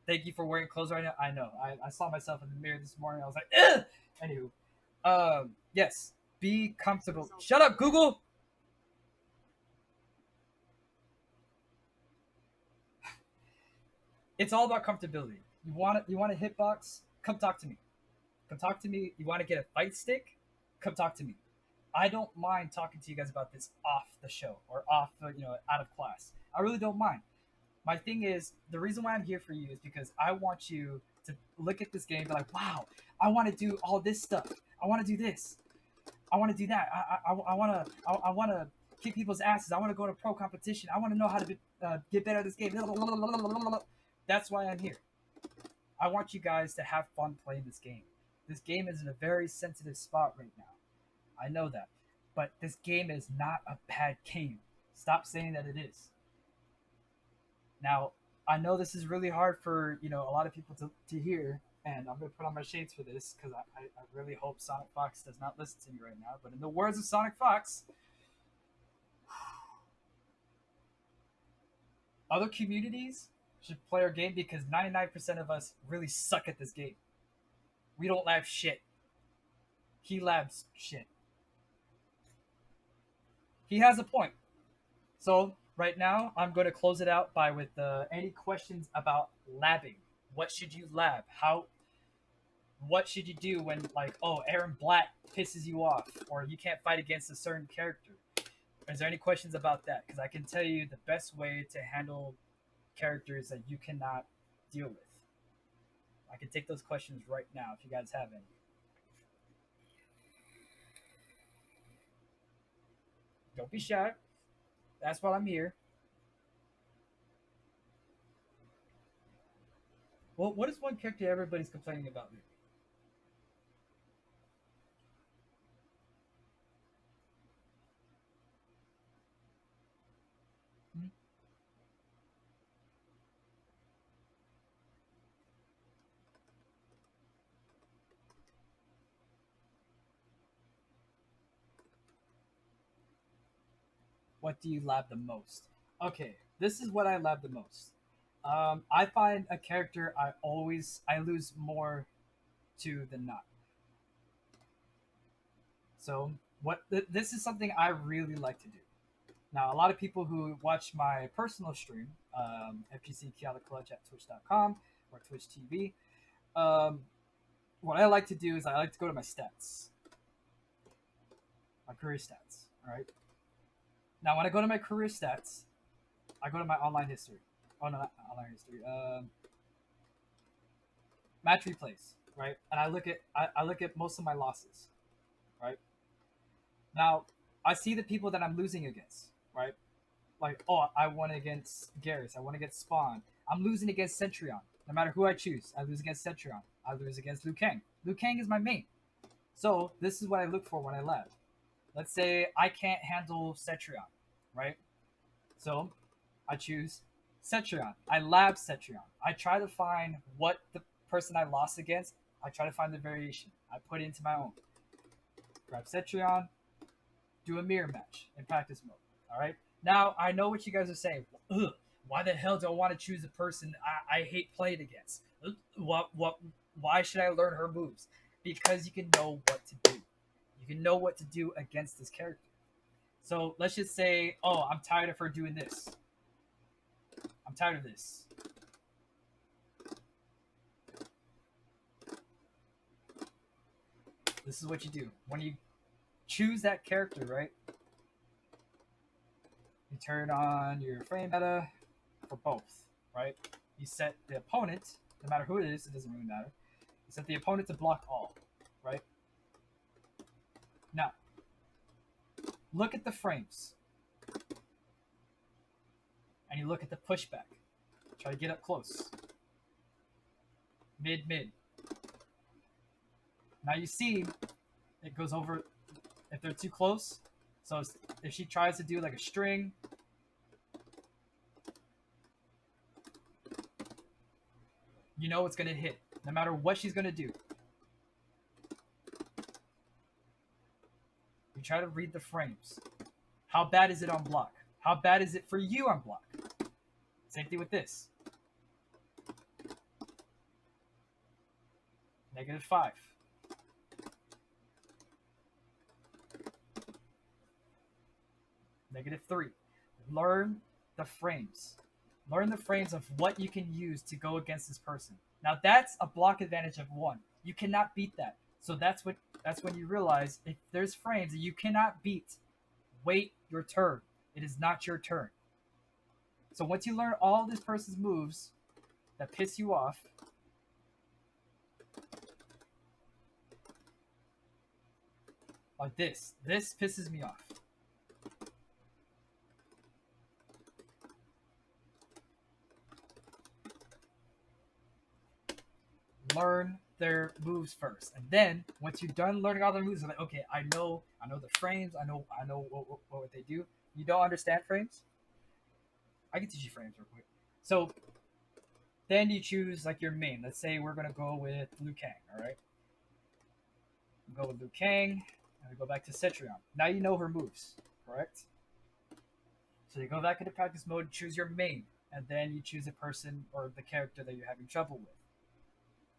Speaker 3: Thank you for wearing clothes right now. I know. I saw myself in the mirror this morning. I was like, ugh! Anywho. Yes. Be comfortable. Shut up, Google! It's all about comfortability. You want a hitbox? Come talk to me. Come talk to me. You want to get a fight stick? Come talk to me. I don't mind talking to you guys about this off the show or off, out of class. I really don't mind. My thing is, the reason why I'm here for you is because I want you to look at this game and be like, wow, I want to do all this stuff. I want to do this. I want to do that. I want to kick people's asses. I want to go to pro competition. I want to know how to get better at this game. That's why I'm here. I want you guys to have fun playing this game. This game is in a very sensitive spot right now. I know that. But this game is not a bad game. Stop saying that it is. Now, I know this is really hard for, a lot of people to hear, and I'm going to put on my shades for this because I really hope Sonic Fox does not listen to me right now. But in the words of Sonic Fox, other communities should play our game because 99% of us really suck at this game. We don't lab shit. He labs shit. He has a point. So right now, I'm going to close it out with any questions about labbing. What should you lab? What should you do when, Aaron Black pisses you off or you can't fight against a certain character? Is there any questions about that? Because I can tell you the best way to handle characters that you cannot deal with. I can take those questions right now if you guys have any. Don't be shy. That's why I'm here. Well, what is one character everybody's complaining about me? What do you lab the most? Okay, this is what I lab the most. I find a character I lose more to than not. So this is something I really like to do. Now, a lot of people who watch my personal stream, FGC Kiala Clutch at twitch.com or Twitch TV, what I like to do is I like to go to my stats. my career stats. All right. Now, when I go to my career stats, I go to my online history. Oh no, not online history. Match replays, right? And I look at most of my losses, right? Now, I see the people that I'm losing against, right? Like, oh, I won against Garrus. I won against Spawn. I'm losing against Centurion. No matter who I choose, I lose against Centurion. I lose against Liu Kang. Liu Kang is my main. So this is what I look for when I lab. Let's say I can't handle Cetrion, right? So I choose Cetrion. I lab Cetrion. I try to find what the person I lost against. I try to find the variation. I put it into my own. Grab Cetrion, do a mirror match in practice mode. All right. Now I know what you guys are saying. Ugh, why the hell do I want to choose a person I hate playing against? What? Why should I learn her moves? Because you can know what to do. You can know what to do against this character. So let's just say, oh, I'm tired of her doing this. I'm tired of this. This is what you do. When you choose that character, right? You turn on your frame meta for both, right? You set the opponent, no matter who it is, it doesn't really matter. You set the opponent to block all, right? Now, look at the frames. And you look at the pushback. Try to get up close. Mid. Now you see it goes over if they're too close. So if she tries to do like a string, you know it's going to hit, no matter what she's going to do. You try to read the frames. How bad is it on block? How bad is it for you on block? Same thing with this. -5. -3. Learn the frames. Learn the frames of what you can use to go against this person. Now that's a block advantage of 1. You cannot beat that. So that's when you realize if there's frames that you cannot beat, wait your turn. It is not your turn. So once you learn all this person's moves that piss you off, like this pisses me off. Learn their moves first, and then once you're done learning all their moves, you're like, okay, I know the frames. I know what they do. You don't understand frames? I can teach you frames real quick. So then you choose like your main. Let's say we're gonna go with Liu Kang. All right, go with Liu Kang, and we go back to Cetrion. Now you know her moves, correct? So you go back into practice mode, choose your main, and then you choose a person or the character that you're having trouble with.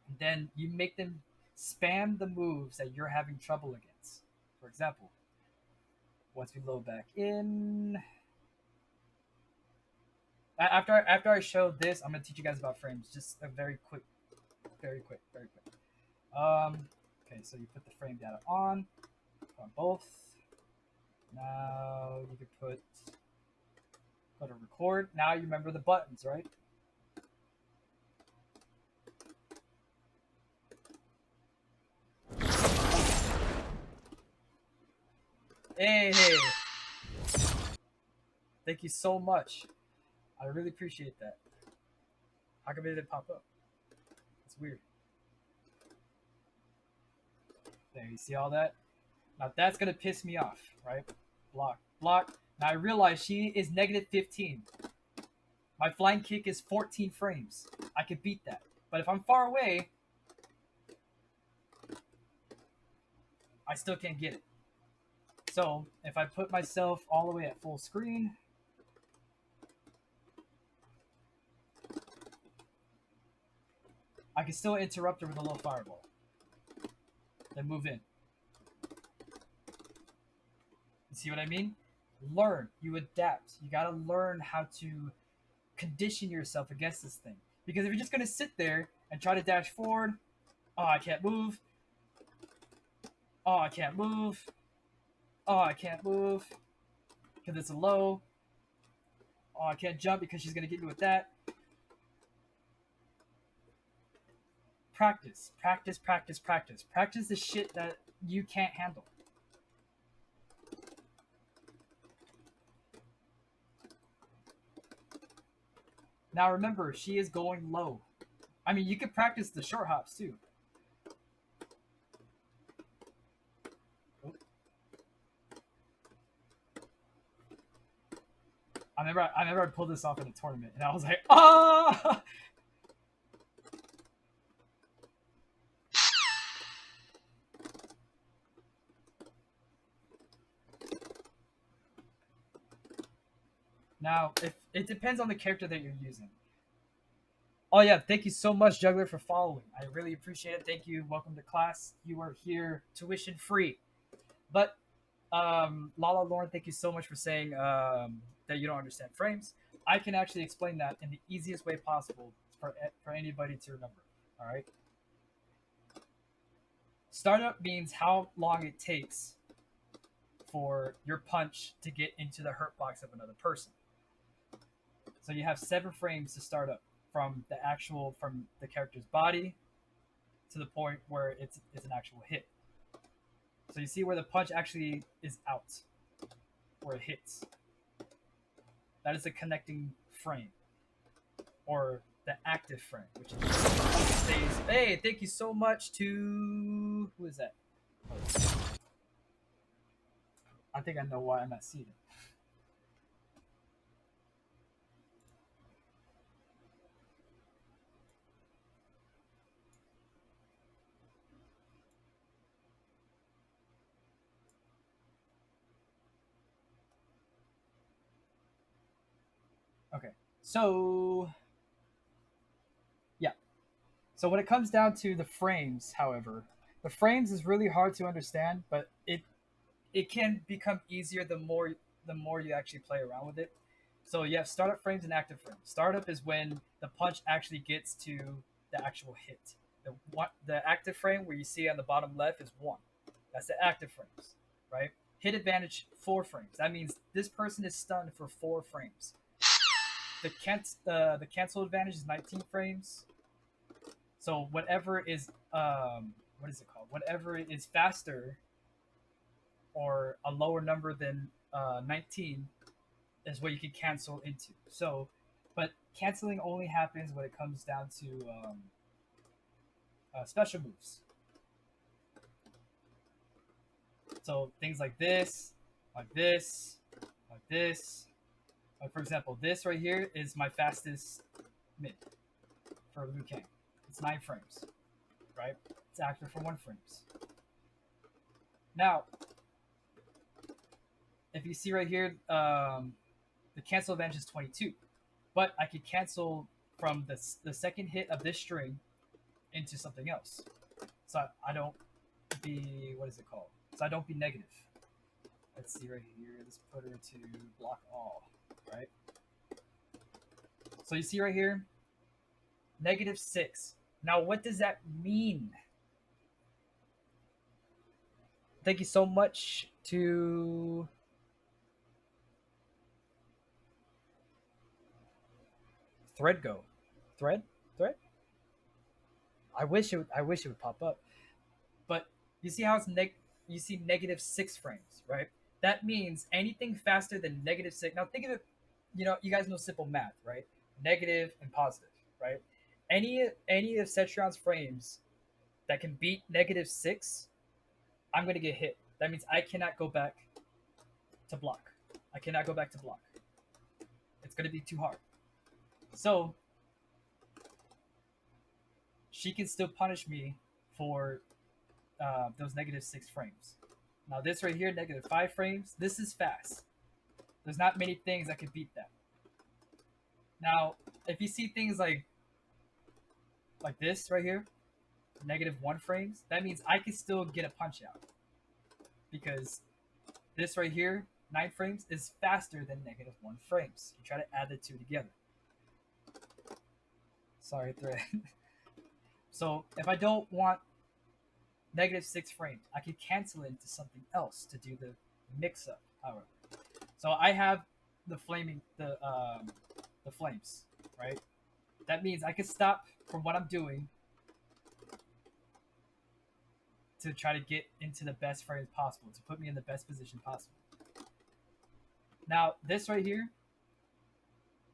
Speaker 3: And then you make them spam the moves that you're having trouble against. For example, once we load back in, after I show this, I'm gonna teach you guys about frames. Just a very quick. Okay, so you put the frame data on both. Now you can go to record. Now you remember the buttons, right? Hey. Thank you so much. I really appreciate that. How come it didn't pop up? It's weird. There, you see all that? Now that's gonna piss me off, right? Block. Now I realize she is -15. My flying kick is 14 frames. I could beat that. But if I'm far away, I still can't get it. So if I put myself all the way at full screen, I can still interrupt her with a low fireball. Then move in. You see what I mean? Learn. You adapt. You gotta learn how to condition yourself against this thing. Because if you're just gonna sit there and try to dash forward, oh, I can't move. Oh, I can't move. Oh, I can't move because it's a low. Oh, I can't jump because she's gonna get me with that. Practice, practice, practice, practice. Practice the shit that you can't handle. Now remember, she is going low. I mean, you can practice the short hops too. I remember I pulled this off in a tournament, and I was like, ah! Now, if it depends on the character that you're using. Oh yeah, thank you so much, Juggler, for following. I really appreciate it. Thank you. Welcome to class. You are here tuition free. But Lala Lauren, thank you so much for saying that you don't understand frames. I can actually explain that in the easiest way possible for anybody to remember. All right. Startup means how long it takes for your punch to get into the hurt box of another person. So you have 7 frames to start up from the character's body to the point where it's an actual hit. So you see where the punch actually is out, where it hits. That is the connecting frame, or the active frame, which is hey, thank you so much to who is that? I think I know why I'm not seated. Okay, so yeah. So when it comes down to the frames, however, the frames is really hard to understand, but it can become easier the more you actually play around with it. So you have startup frames and active frames. Startup is when the punch actually gets to the actual hit. The active frame where you see on the bottom left is 1. That's the active frames, right? Hit advantage 4 frames. That means this person is stunned for 4 frames. The cancel advantage is 19 frames. So whatever is what is it called? Whatever is faster or a lower number than 19 is what you can cancel into. So, but canceling only happens when it comes down to special moves. So things like this, like this, like this. Like for example, this right here is my fastest mid for Liu Kang. It's 9 frames, right? It's active for 1 frames. Now, if you see right here, the cancel advantage is 22, but I could cancel from the second hit of this string into something else. So I don't be, what is it called? So I don't be negative. Let's see right here. Let's put her to block all, right? So you see right here, -6. Now what does that mean? Thank you so much to ThreadGo. Thread? I wish it would pop up. But you see how it's you see -6 frames, right? That means anything faster than -6. Now think of it, you guys know simple math, right? Negative and positive, right? Any of Cetrion's frames that can beat -6, I'm gonna get hit. That means I cannot go back to block. I cannot go back to block. It's gonna be too hard. So she can still punish me for those -6 frames. Now this right here, -5 frames, this is fast. There's not many things that can beat that. Now, if you see things like this right here, -1 frames, that means I can still get a punch out. Because this right here, 9 frames, is faster than -1 frames. You try to add the 2 together. Sorry, Thread. So if I don't want -6 frames, I can cancel it into something else to do the mix up, however. So I have the flames, right? That means I can stop from what I'm doing to try to get into the best frames possible, to put me in the best position possible. Now, this right here,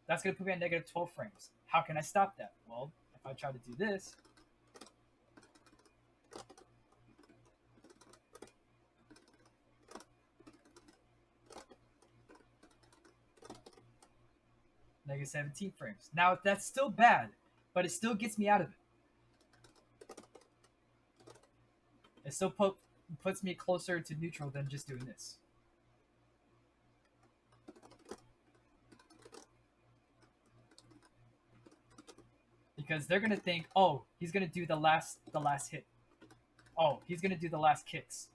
Speaker 3: that's going to put me at negative 12 frames. How can I stop that? Well, if I try to do this, negative 17 frames. Now, that's still bad, but it still gets me out of it. It still puts me closer to neutral than just doing this. Because they're gonna think, oh, he's gonna do the last hit. Oh, he's gonna do the last kicks.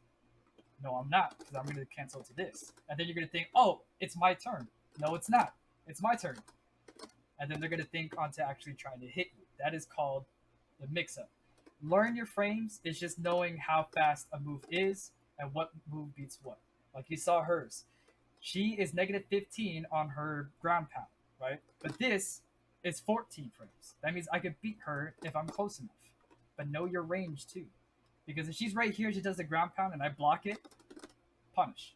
Speaker 3: No, I'm not, because I'm gonna cancel to this. And then you're gonna think, oh, it's my turn. No, it's not. It's my turn. And then they're gonna think onto actually trying to hit you. That is called the mix-up. Learn your frames is just knowing how fast a move is and what move beats what. Like you saw hers. She is negative 15 on her ground pound, right? But this is 14 frames. That means I could beat her if I'm close enough. But know your range too. Because if she's right here, she does the ground pound and I block it, punish.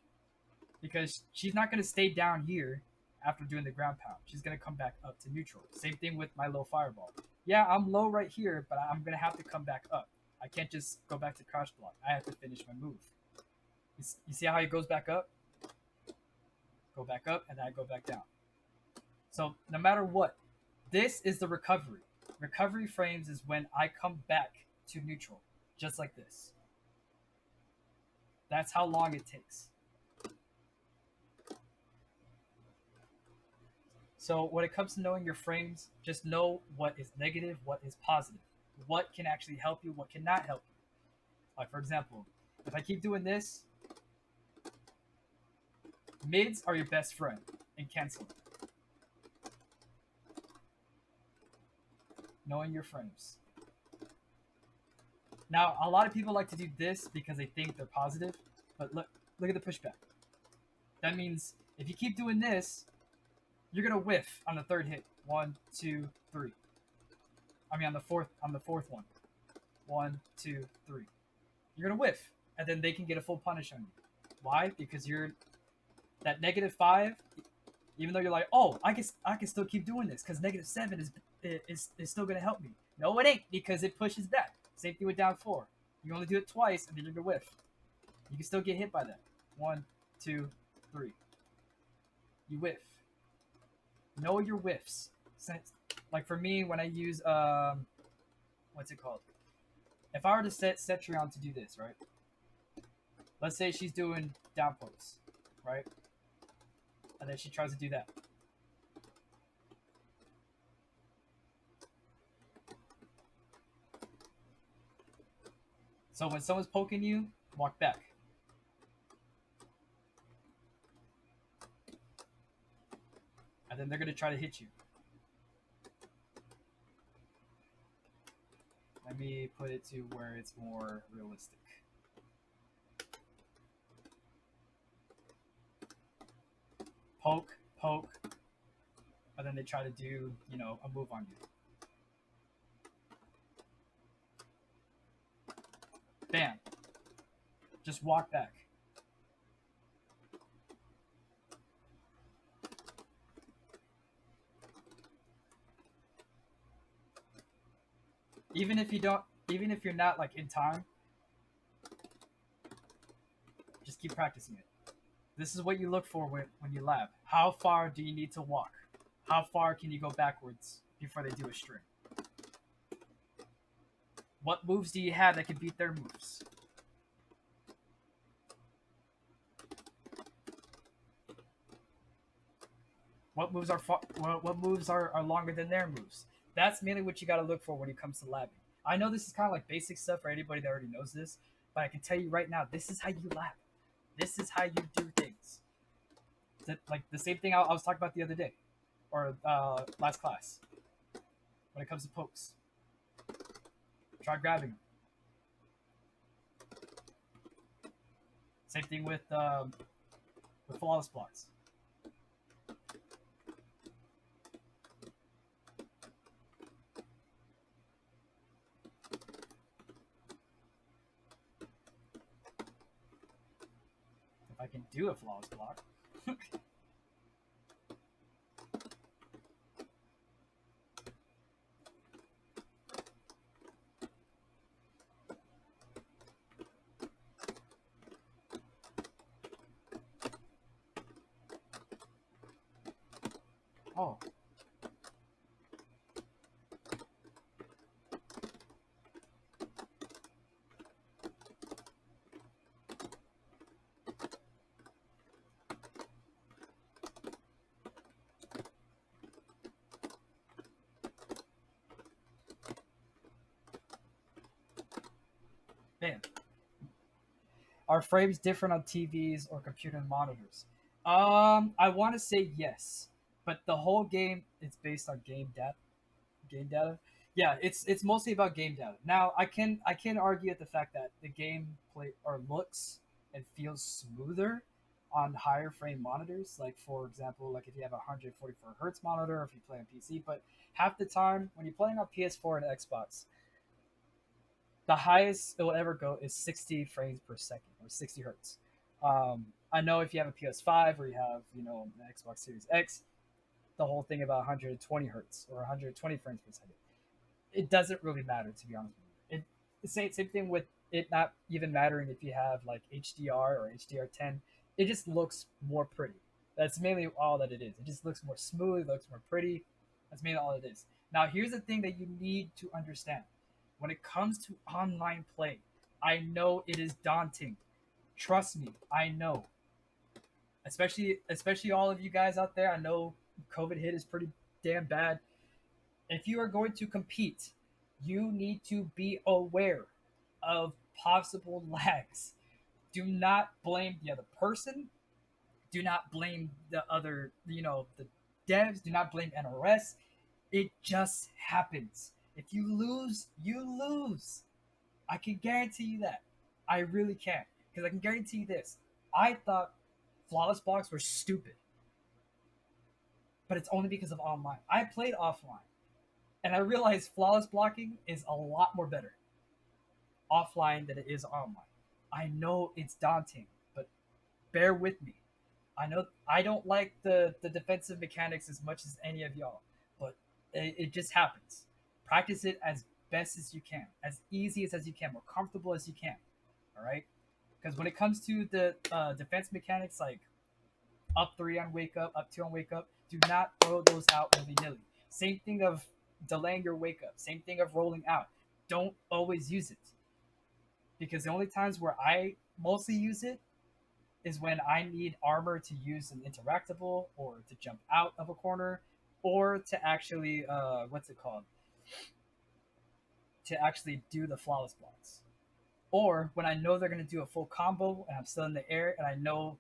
Speaker 3: Because she's not going to stay down here after doing the ground pound. She's going to come back up to neutral. Same thing with my low fireball. Yeah, I'm low right here, but I'm going to have to come back up. I can't just go back to crouch block. I have to finish my move. You see how he goes back up? Go back up, and then I go back down. So no matter what, this is the recovery. Recovery frames is when I come back to neutral, just like this. That's how long it takes. So when it comes to knowing your frames, just know what is negative, what is positive, what can actually help you, what cannot help you. Like for example, if I keep doing this, mids are your best friend in canceling. Knowing your frames. Now, a lot of people like to do this because they think they're positive, but look at the pushback. That means if you keep doing this, you're gonna whiff on the third hit. 1, 2, 3. I mean on the fourth one. 1, 2, 3. You're gonna whiff, and then they can get a full punish on you. Why? Because you're that negative 5. Even though you're like, oh, I can still keep doing this because negative 7 is still gonna help me. No, it ain't, because it pushes back. Same thing with down 4. You only do it twice, and then you're gonna whiff. You can still get hit by that. 1, 2, 3. You whiff. Know your whiffs. Since, like for me, when I use what's it called? If I were to set Cetrion to do this, right? Let's say she's doing down pokes, right? And then she tries to do that. So when someone's poking you, walk back. And then they're going to try to hit you. Let me put it to where it's more realistic. Poke, poke, and then they try to do, you know, a move on you. Bam. Just walk back. Even if you're not like in time, just keep practicing it. This is what you look for when you lab. How far do you need to walk? How far can you go backwards before they do a string? What moves do you have that can beat their moves? What moves are longer than their moves? That's mainly what you got to look for when it comes to labbing. I know this is kind of like basic stuff for anybody that already knows this, but I can tell you right now, this is how you lab. This is how you do things. Like the same thing I was talking about the other day, or last class. When it comes to pokes, try grabbing them. Same thing with with flawless blocks. If I can do a flawless block. Oh. Man. Are frames different on TVs or computer monitors? I want to say yes, but the whole game is based on game data. Game data. Yeah, it's mostly about game data. Now I can argue at the fact that the game play or looks and feels smoother on higher frame monitors. Like for example, like if you have a 144 hertz monitor, or if you play on PC. But half the time when you're playing on PS4 and Xbox, the highest it will ever go is 60 frames per second or 60 hertz. I know if you have a PS5 or you have an Xbox Series X, the whole thing about 120 hertz or 120 frames per second, it doesn't really matter, to be honest with you. The same thing with it not even mattering if you have like HDR or HDR10. It just looks more pretty. That's mainly all that it is. It just looks more smooth, looks more pretty. That's mainly all it is. Now, here's the thing that you need to understand. When it comes to online play, I know it is daunting. Trust me, I know. Especially all of you guys out there. I know COVID hit is pretty damn bad. If you are going to compete, you need to be aware of possible lags. Do not blame the other person. Do not blame the other, the devs. Do not blame NRS. It just happens. If you lose, you lose. I can guarantee you that. I really can. Because I can guarantee you this. I thought flawless blocks were stupid. But it's only because of online. I played offline. And I realized flawless blocking is a lot more better offline than it is online. I know it's daunting, but bear with me. I know I don't like the defensive mechanics as much as any of y'all, but it just happens. Practice it as best as you can, as easy as you can, more comfortable as you can. All right? Because when it comes to the defense mechanics, like up 3 on wake up 2 on wake up, do not throw those out willy nilly. Same thing of delaying your wake up. Same thing of rolling out. Don't always use it. Because the only times where I mostly use it is when I need armor to use an interactable or to jump out of a corner or to actually, to actually do the flawless blocks. Or when I know they're going to do a full combo and I'm still in the air and I know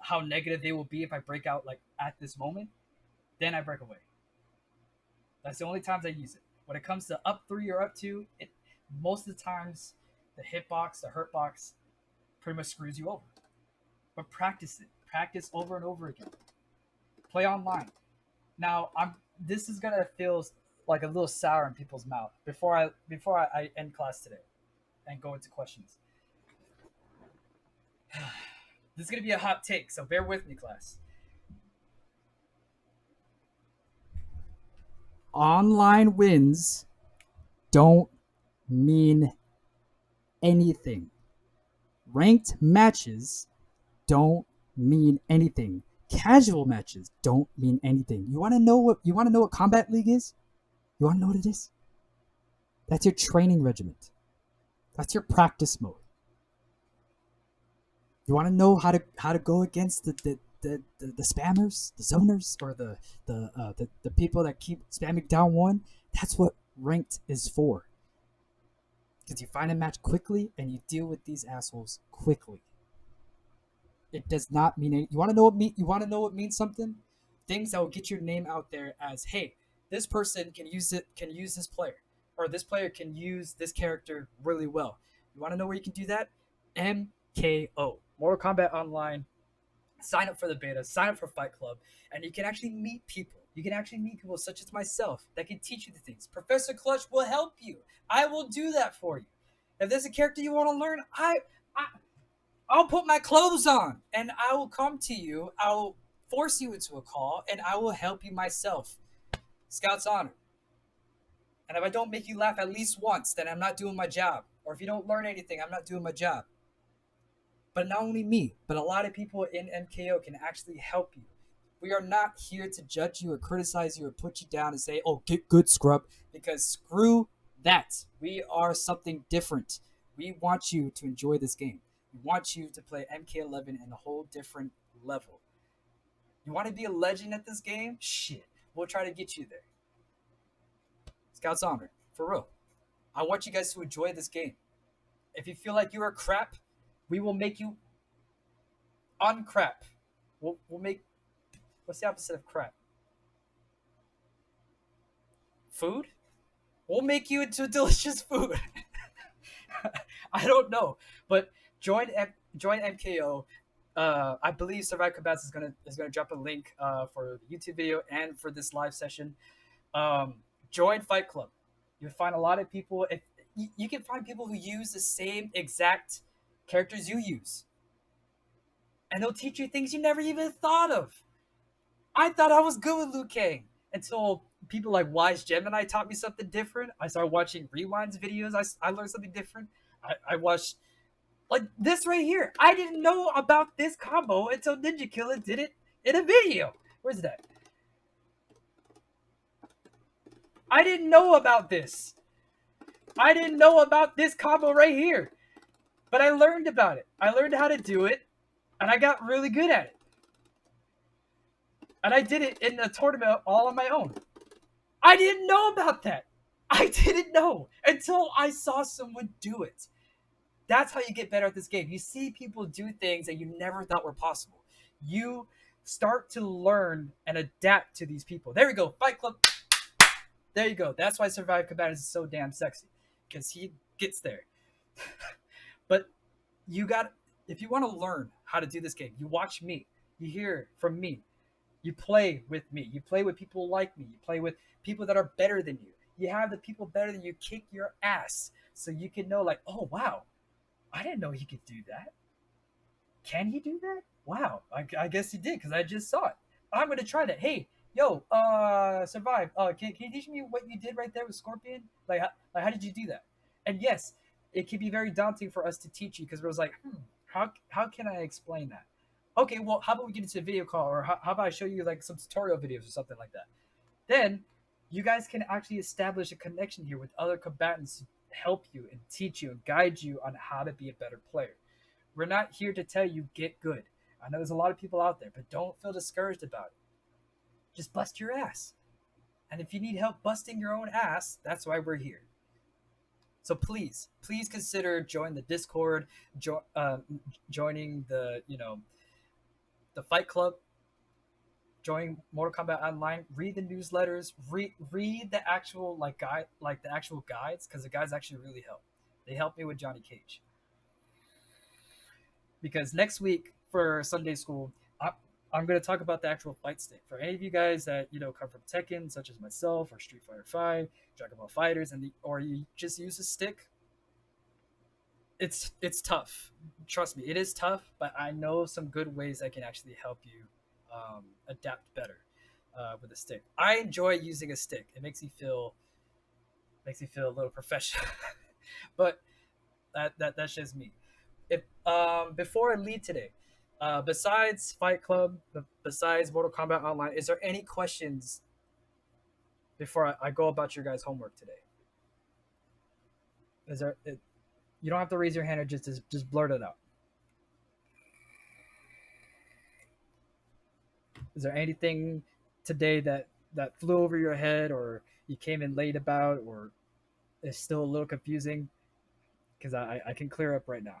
Speaker 3: how negative they will be if I break out like at this moment, then I break away. That's the only times I use it. When it comes to up 3 or up 2, most of the times the hitbox, the hurtbox pretty much screws you over. But practice it. Practice over and over again. Play online. Now, this is gonna feel like a little sour in people's mouth before I end class today and go into questions. This is gonna be a hot take, so bear with me, class. Online wins don't mean anything. Ranked matches don't mean anything. Casual matches don't mean anything. You want to know what Combat League is? You want to know what it is? That's your training regiment. That's your practice mode. You want to know how to go against the spammers, the zoners, or the people that keep spamming down one? That's what ranked is for. Because you find a match quickly and you deal with these assholes quickly. It does not mean anything. You want to know what means something? Things that will get your name out there as, hey, this person can use this player, or this player can use this character really well. You want to know where you can do that? MKO, Mortal Kombat Online, sign up for the beta, sign up for Fight Club, and you can actually meet people. You can actually meet people such as myself that can teach you the things. Professor Clutch will help you. I will do that for you. If there's a character you want to learn, I'll put my clothes on and I will come to you. I'll force you into a call and I will help you myself. Scout's honor. And if I don't make you laugh at least once, then I'm not doing my job. Or if you don't learn anything, I'm not doing my job. But not only me, but a lot of people in MKO can actually help you. We are not here to judge you or criticize you or put you down and say, oh, get good, scrub. Because screw that. We are something different. We want you to enjoy this game. We want you to play MK11 in a whole different level. You want to be a legend at this game? Shit. We'll try to get you there. Scout's honor. For real. I want you guys to enjoy this game. If you feel like you are crap, we will make you uncrap. We'll make... What's the opposite of crap? Food? We'll make you into delicious food. I don't know. But join MKO. I believe Survive Combats is gonna drop a link for the YouTube video and for this live session. Join Fight Club. You'll find a lot of people. If you can find people who use the same exact characters you use, and they'll teach you things you never even thought of. I thought I was good with Liu Kang until people like Wise Gemini taught me something different. I started watching Rewind's videos. I learned something different. I watched like this right here. I didn't know about this combo until Ninja Killer did it in a video. Where's that? I didn't know about this. I didn't know about this combo right here. But I learned about it. I learned how to do it, and I got really good at it. And I did it in a tournament all on my own. I didn't know about that. I didn't know until I saw someone do it. That's how you get better at this game. You see people do things that you never thought were possible. You start to learn and adapt to these people. There we go. Fight Club. There you go. That's why Survive Combatants is so damn sexy. Because he gets there. But if you want to learn how to do this game, you watch me. You hear from me. You play with me. You play with people like me. You play with people that are better than you. You have the people better than you kick your ass. So you can know like, oh, wow. I didn't know he could do that. Can he do that? Wow. I guess he did because I just saw it. I'm going to try that. Hey, yo, Survive. Can you teach me what you did right there with Scorpion? Like how did you do that? And yes, it can be very daunting for us to teach you because it was like, how can I explain that? Okay, well, how about we get into a video call, or how about I show you like some tutorial videos or something like that? Then you guys can actually establish a connection here with other combatants to help you and teach you and guide you on how to be a better player. We're not here to tell you get good. I know there's a lot of people out there, but don't feel discouraged about it. Just bust your ass. And if you need help busting your own ass, that's why we're here. So please consider joining the Discord, joining the the Fight Club, join Mortal Kombat Online, read the newsletters, read the actual the actual guides, because the guides actually really help. They help me with Johnny Cage. Because next week for Sunday School, I'm going to talk about the actual fight stick. For any of you guys that come from Tekken, such as myself, or Street Fighter V, Dragon Ball Fighters, or you just use a stick, it's tough. Trust me, it is tough, but I know some good ways that can actually help you adapt better with a stick. I enjoy using a stick. It makes me feel a little professional. But that's just me. If before I leave today, besides Fight Club, besides Mortal Kombat Online, is there any questions before I go about your guys' homework today? Is there? You don't have to raise your hand or just blurt it out. Is there anything today that flew over your head, or you came in late about, or is still a little confusing? Because I can clear up right now.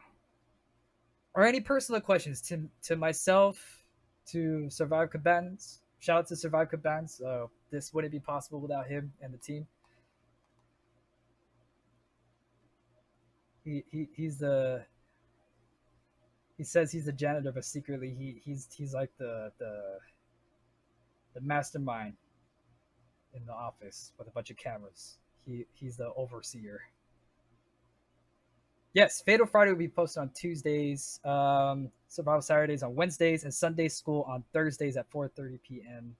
Speaker 3: Or any personal questions to myself, to Survive Combatants. Shout out to Survive Combatants. This wouldn't be possible without him and the team. He's the He says he's the janitor, but secretly he's like the mastermind in the office with a bunch of cameras. He's the overseer. Yes, Fatal Friday will be posted on Tuesdays, Survival Saturdays on Wednesdays, and Sunday School on Thursdays at 4:30 p.m.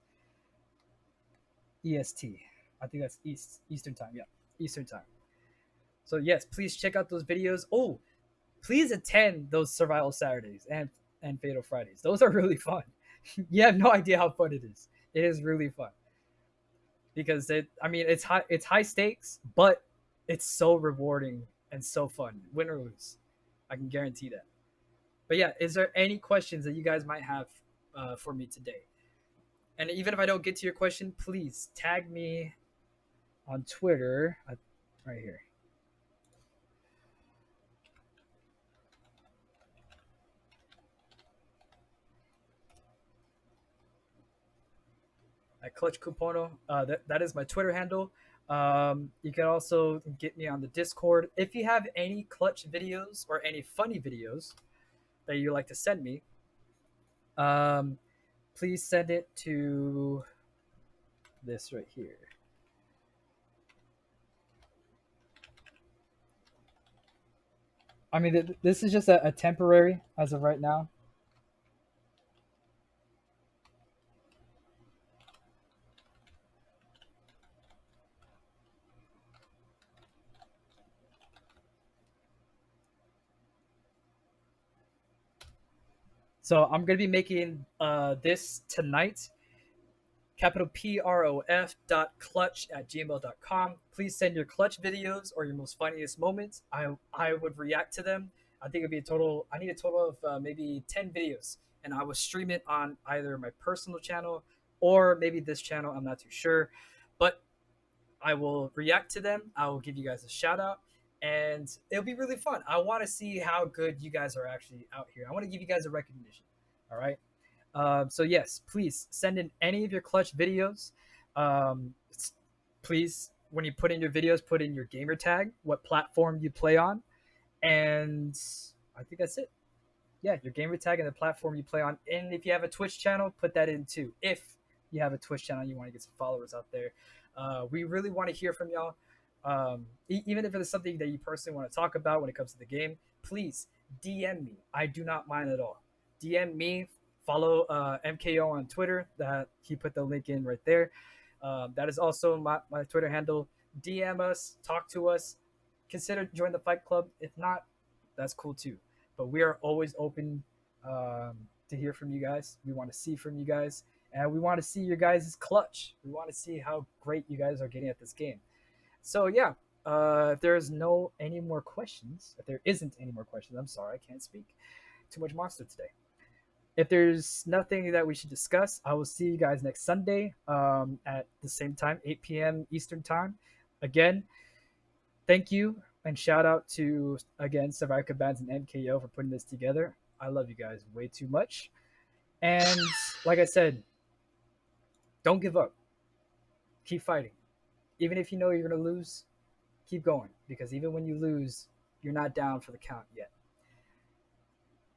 Speaker 3: EST. I think that's Eastern time. Yeah, Eastern time. So yes, please check out those videos. Oh, please attend those Survival Saturdays and Fatal Fridays. Those are really fun. You have no idea how fun it is. It is really fun because it's high stakes, but it's so rewarding and so fun, win or lose. I can guarantee that. But yeah, is there any questions that you guys might have for me today? And even if I don't get to your question, please tag me on Twitter right here. At Clutch Cupono, that is my Twitter handle. You can also get me on the Discord. If you have any Clutch videos or any funny videos that you'd like to send me, please send it to this right here. I mean, this is just a temporary as of right now. So I'm going to be making this tonight. Capital PROF.clutch@gmail.com. Please send your Clutch videos or your most funniest moments. I would react to them. I think it'd be I need a total of maybe 10 videos. And I will stream it on either my personal channel or maybe this channel. I'm not too sure. But I will react to them. I will give you guys a shout out. And it'll be really fun. I want to see how good you guys are actually out here. I want to give you guys a recognition. All right. So yes, please send in any of your Clutch videos. Please, when you put in your videos, put in your gamer tag, what platform you play on. And I think that's it. Yeah, your gamer tag and the platform you play on. And if you have a Twitch channel, put that in too. If you have a Twitch channel, you want to get some followers out there. We really want to hear from y'all. Even if it's something that you personally want to talk about when it comes to the game, please DM me. I do not mind at all. DM me, follow MKO on Twitter. That he put the link in right there. That is also my Twitter handle. DM us, talk to us, consider join the Fight Club. If not, that's cool too. But we are always open to hear from you guys. We want to see from you guys, and we want to see your guys' clutch. We want to see how great you guys are getting at this game. So yeah, if there's any more questions, if there isn't any more questions, I'm sorry, I can't speak. Too much monster today. If there's nothing that we should discuss, I will see you guys next Sunday at the same time, 8 p.m. Eastern time. Again, thank you and shout out to, again, Survivor Bands and MKO for putting this together. I love you guys way too much. And like I said, don't give up. Keep fighting. Even if you know you're going to lose, keep going. Because even when you lose, you're not down for the count yet.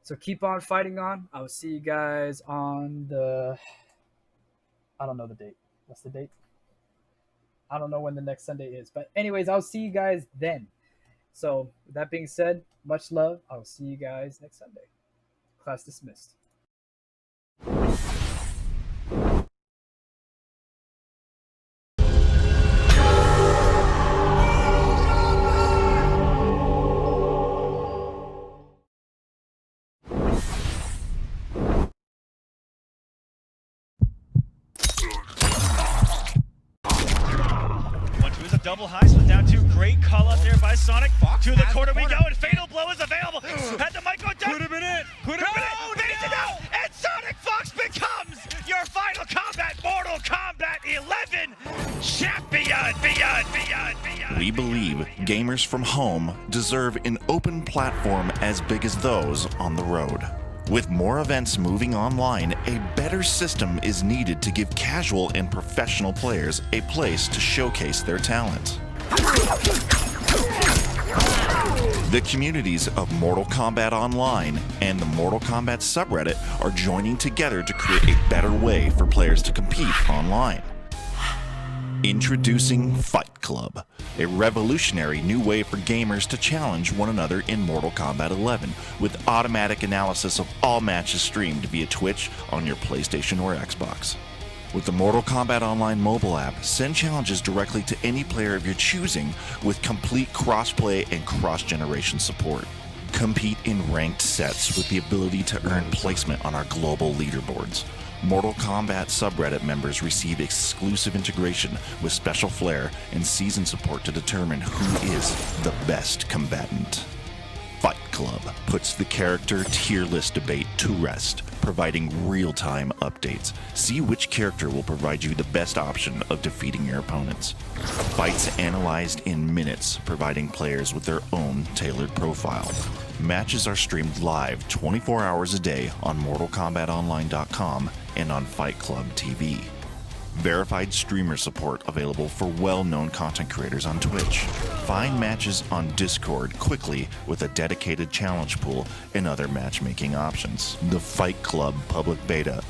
Speaker 3: So keep on fighting on. I will see you guys on the... I don't know the date. What's the date? I don't know when the next Sunday is. But anyways, I'll see you guys then. So with that being said, much love. I will see you guys next Sunday. Class dismissed.
Speaker 1: Double high, split down two. Great call out there by Sonic. Fox to the corner we go, and Fatal Blow is available. Had the mic go down. Put him in it. Put him in it. Fades it out. And Sonic Fox becomes your Final Kombat Mortal Kombat 11 champion.
Speaker 2: We believe gamers from home deserve an open platform as big as those on the road. With more events moving online, a better system is needed to give casual and professional players a place to showcase their talent. The communities of Mortal Kombat Online and the Mortal Kombat subreddit are joining together to create a better way for players to compete online. Introducing Fight Club, a revolutionary new way for gamers to challenge one another in Mortal Kombat 11, with automatic analysis of all matches streamed via Twitch on your PlayStation or Xbox. With the Mortal Kombat Online mobile app, send challenges directly to any player of your choosing with complete crossplay and cross-generation support. Compete in ranked sets with the ability to earn placement on our global leaderboards. Mortal Kombat subreddit members receive exclusive integration with special flair and season support to determine who is the best combatant. Fight Club puts the character tier list debate to rest, providing real-time updates. See which character will provide you the best option of defeating your opponents. Fights analyzed in minutes, providing players with their own tailored profile. Matches are streamed live 24 hours a day on MortalKombatOnline.com and on Fight Club TV. Verified streamer support available for well-known content creators on Twitch. Find matches on Discord quickly with a dedicated challenge pool and other matchmaking options. The Fight Club public beta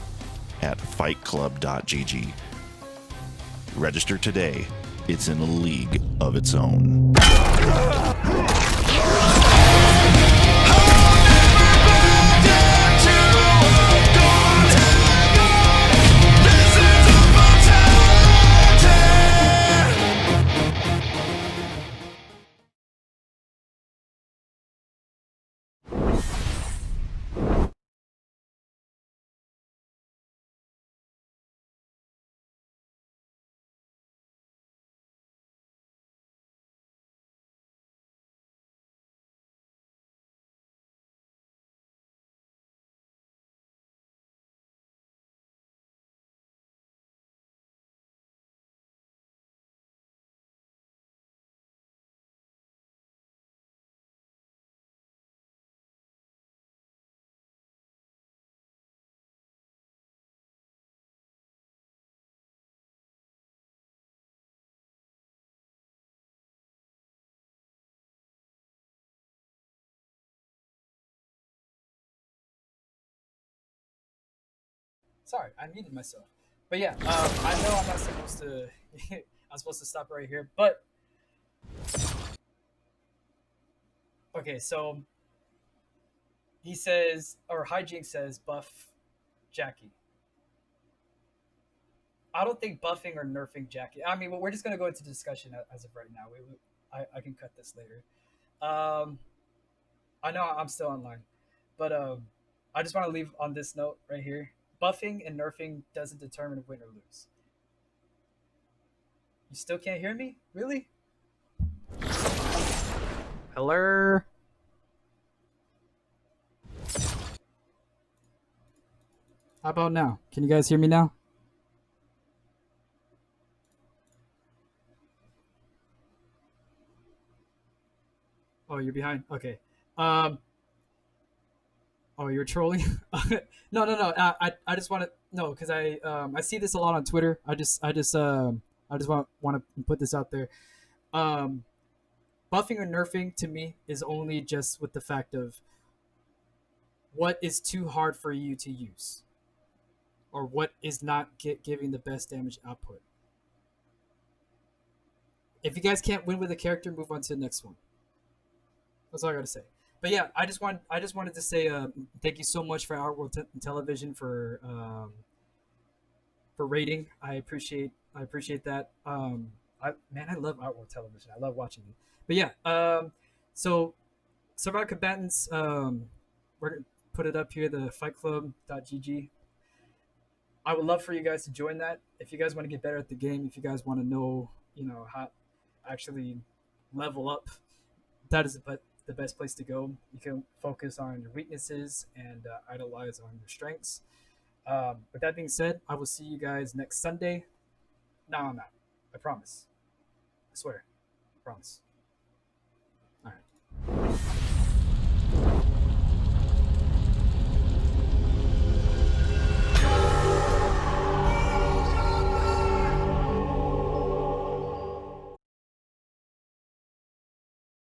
Speaker 2: at fightclub.gg. Register today. It's in a league of its own.
Speaker 3: Sorry, I muted myself. But yeah, I know I'm not supposed to. I'm supposed to stop right here. But okay, so he says, or Hijinks says, buff Jackie. I don't think buffing or nerfing Jackie. I mean, well, we're just gonna go into discussion as of right now. I can cut this later. I know I'm still online, but I just want to leave on this note right here. Buffing and nerfing doesn't determine win or lose. You still can't hear me? Really? Hello? How about now? Can you guys hear me now? Oh, you're behind? Okay. Oh, you're trolling? No, no, no. I just want to no, because I see this a lot on Twitter. I just want to put this out there. Buffing or nerfing to me is only just with the fact of what is too hard for you to use, or what is not giving the best damage output. If you guys can't win with a character, move on to the next one. That's all I gotta say. But yeah, I just wanted to say thank you so much for Outworld Television for rating. I appreciate that. I love Outworld Television. I love watching it. But yeah, so Survivor Combatants, we're gonna put it up here, the fightclub.gg. I would love for you guys to join that. If you guys want to get better at the game, if you guys want to know, how actually level up, that is the best place to go. You can focus on your weaknesses and idolize on your strengths. With that being said, I will see you guys next Sunday. No, I'm not. I promise. I swear. I promise. All right.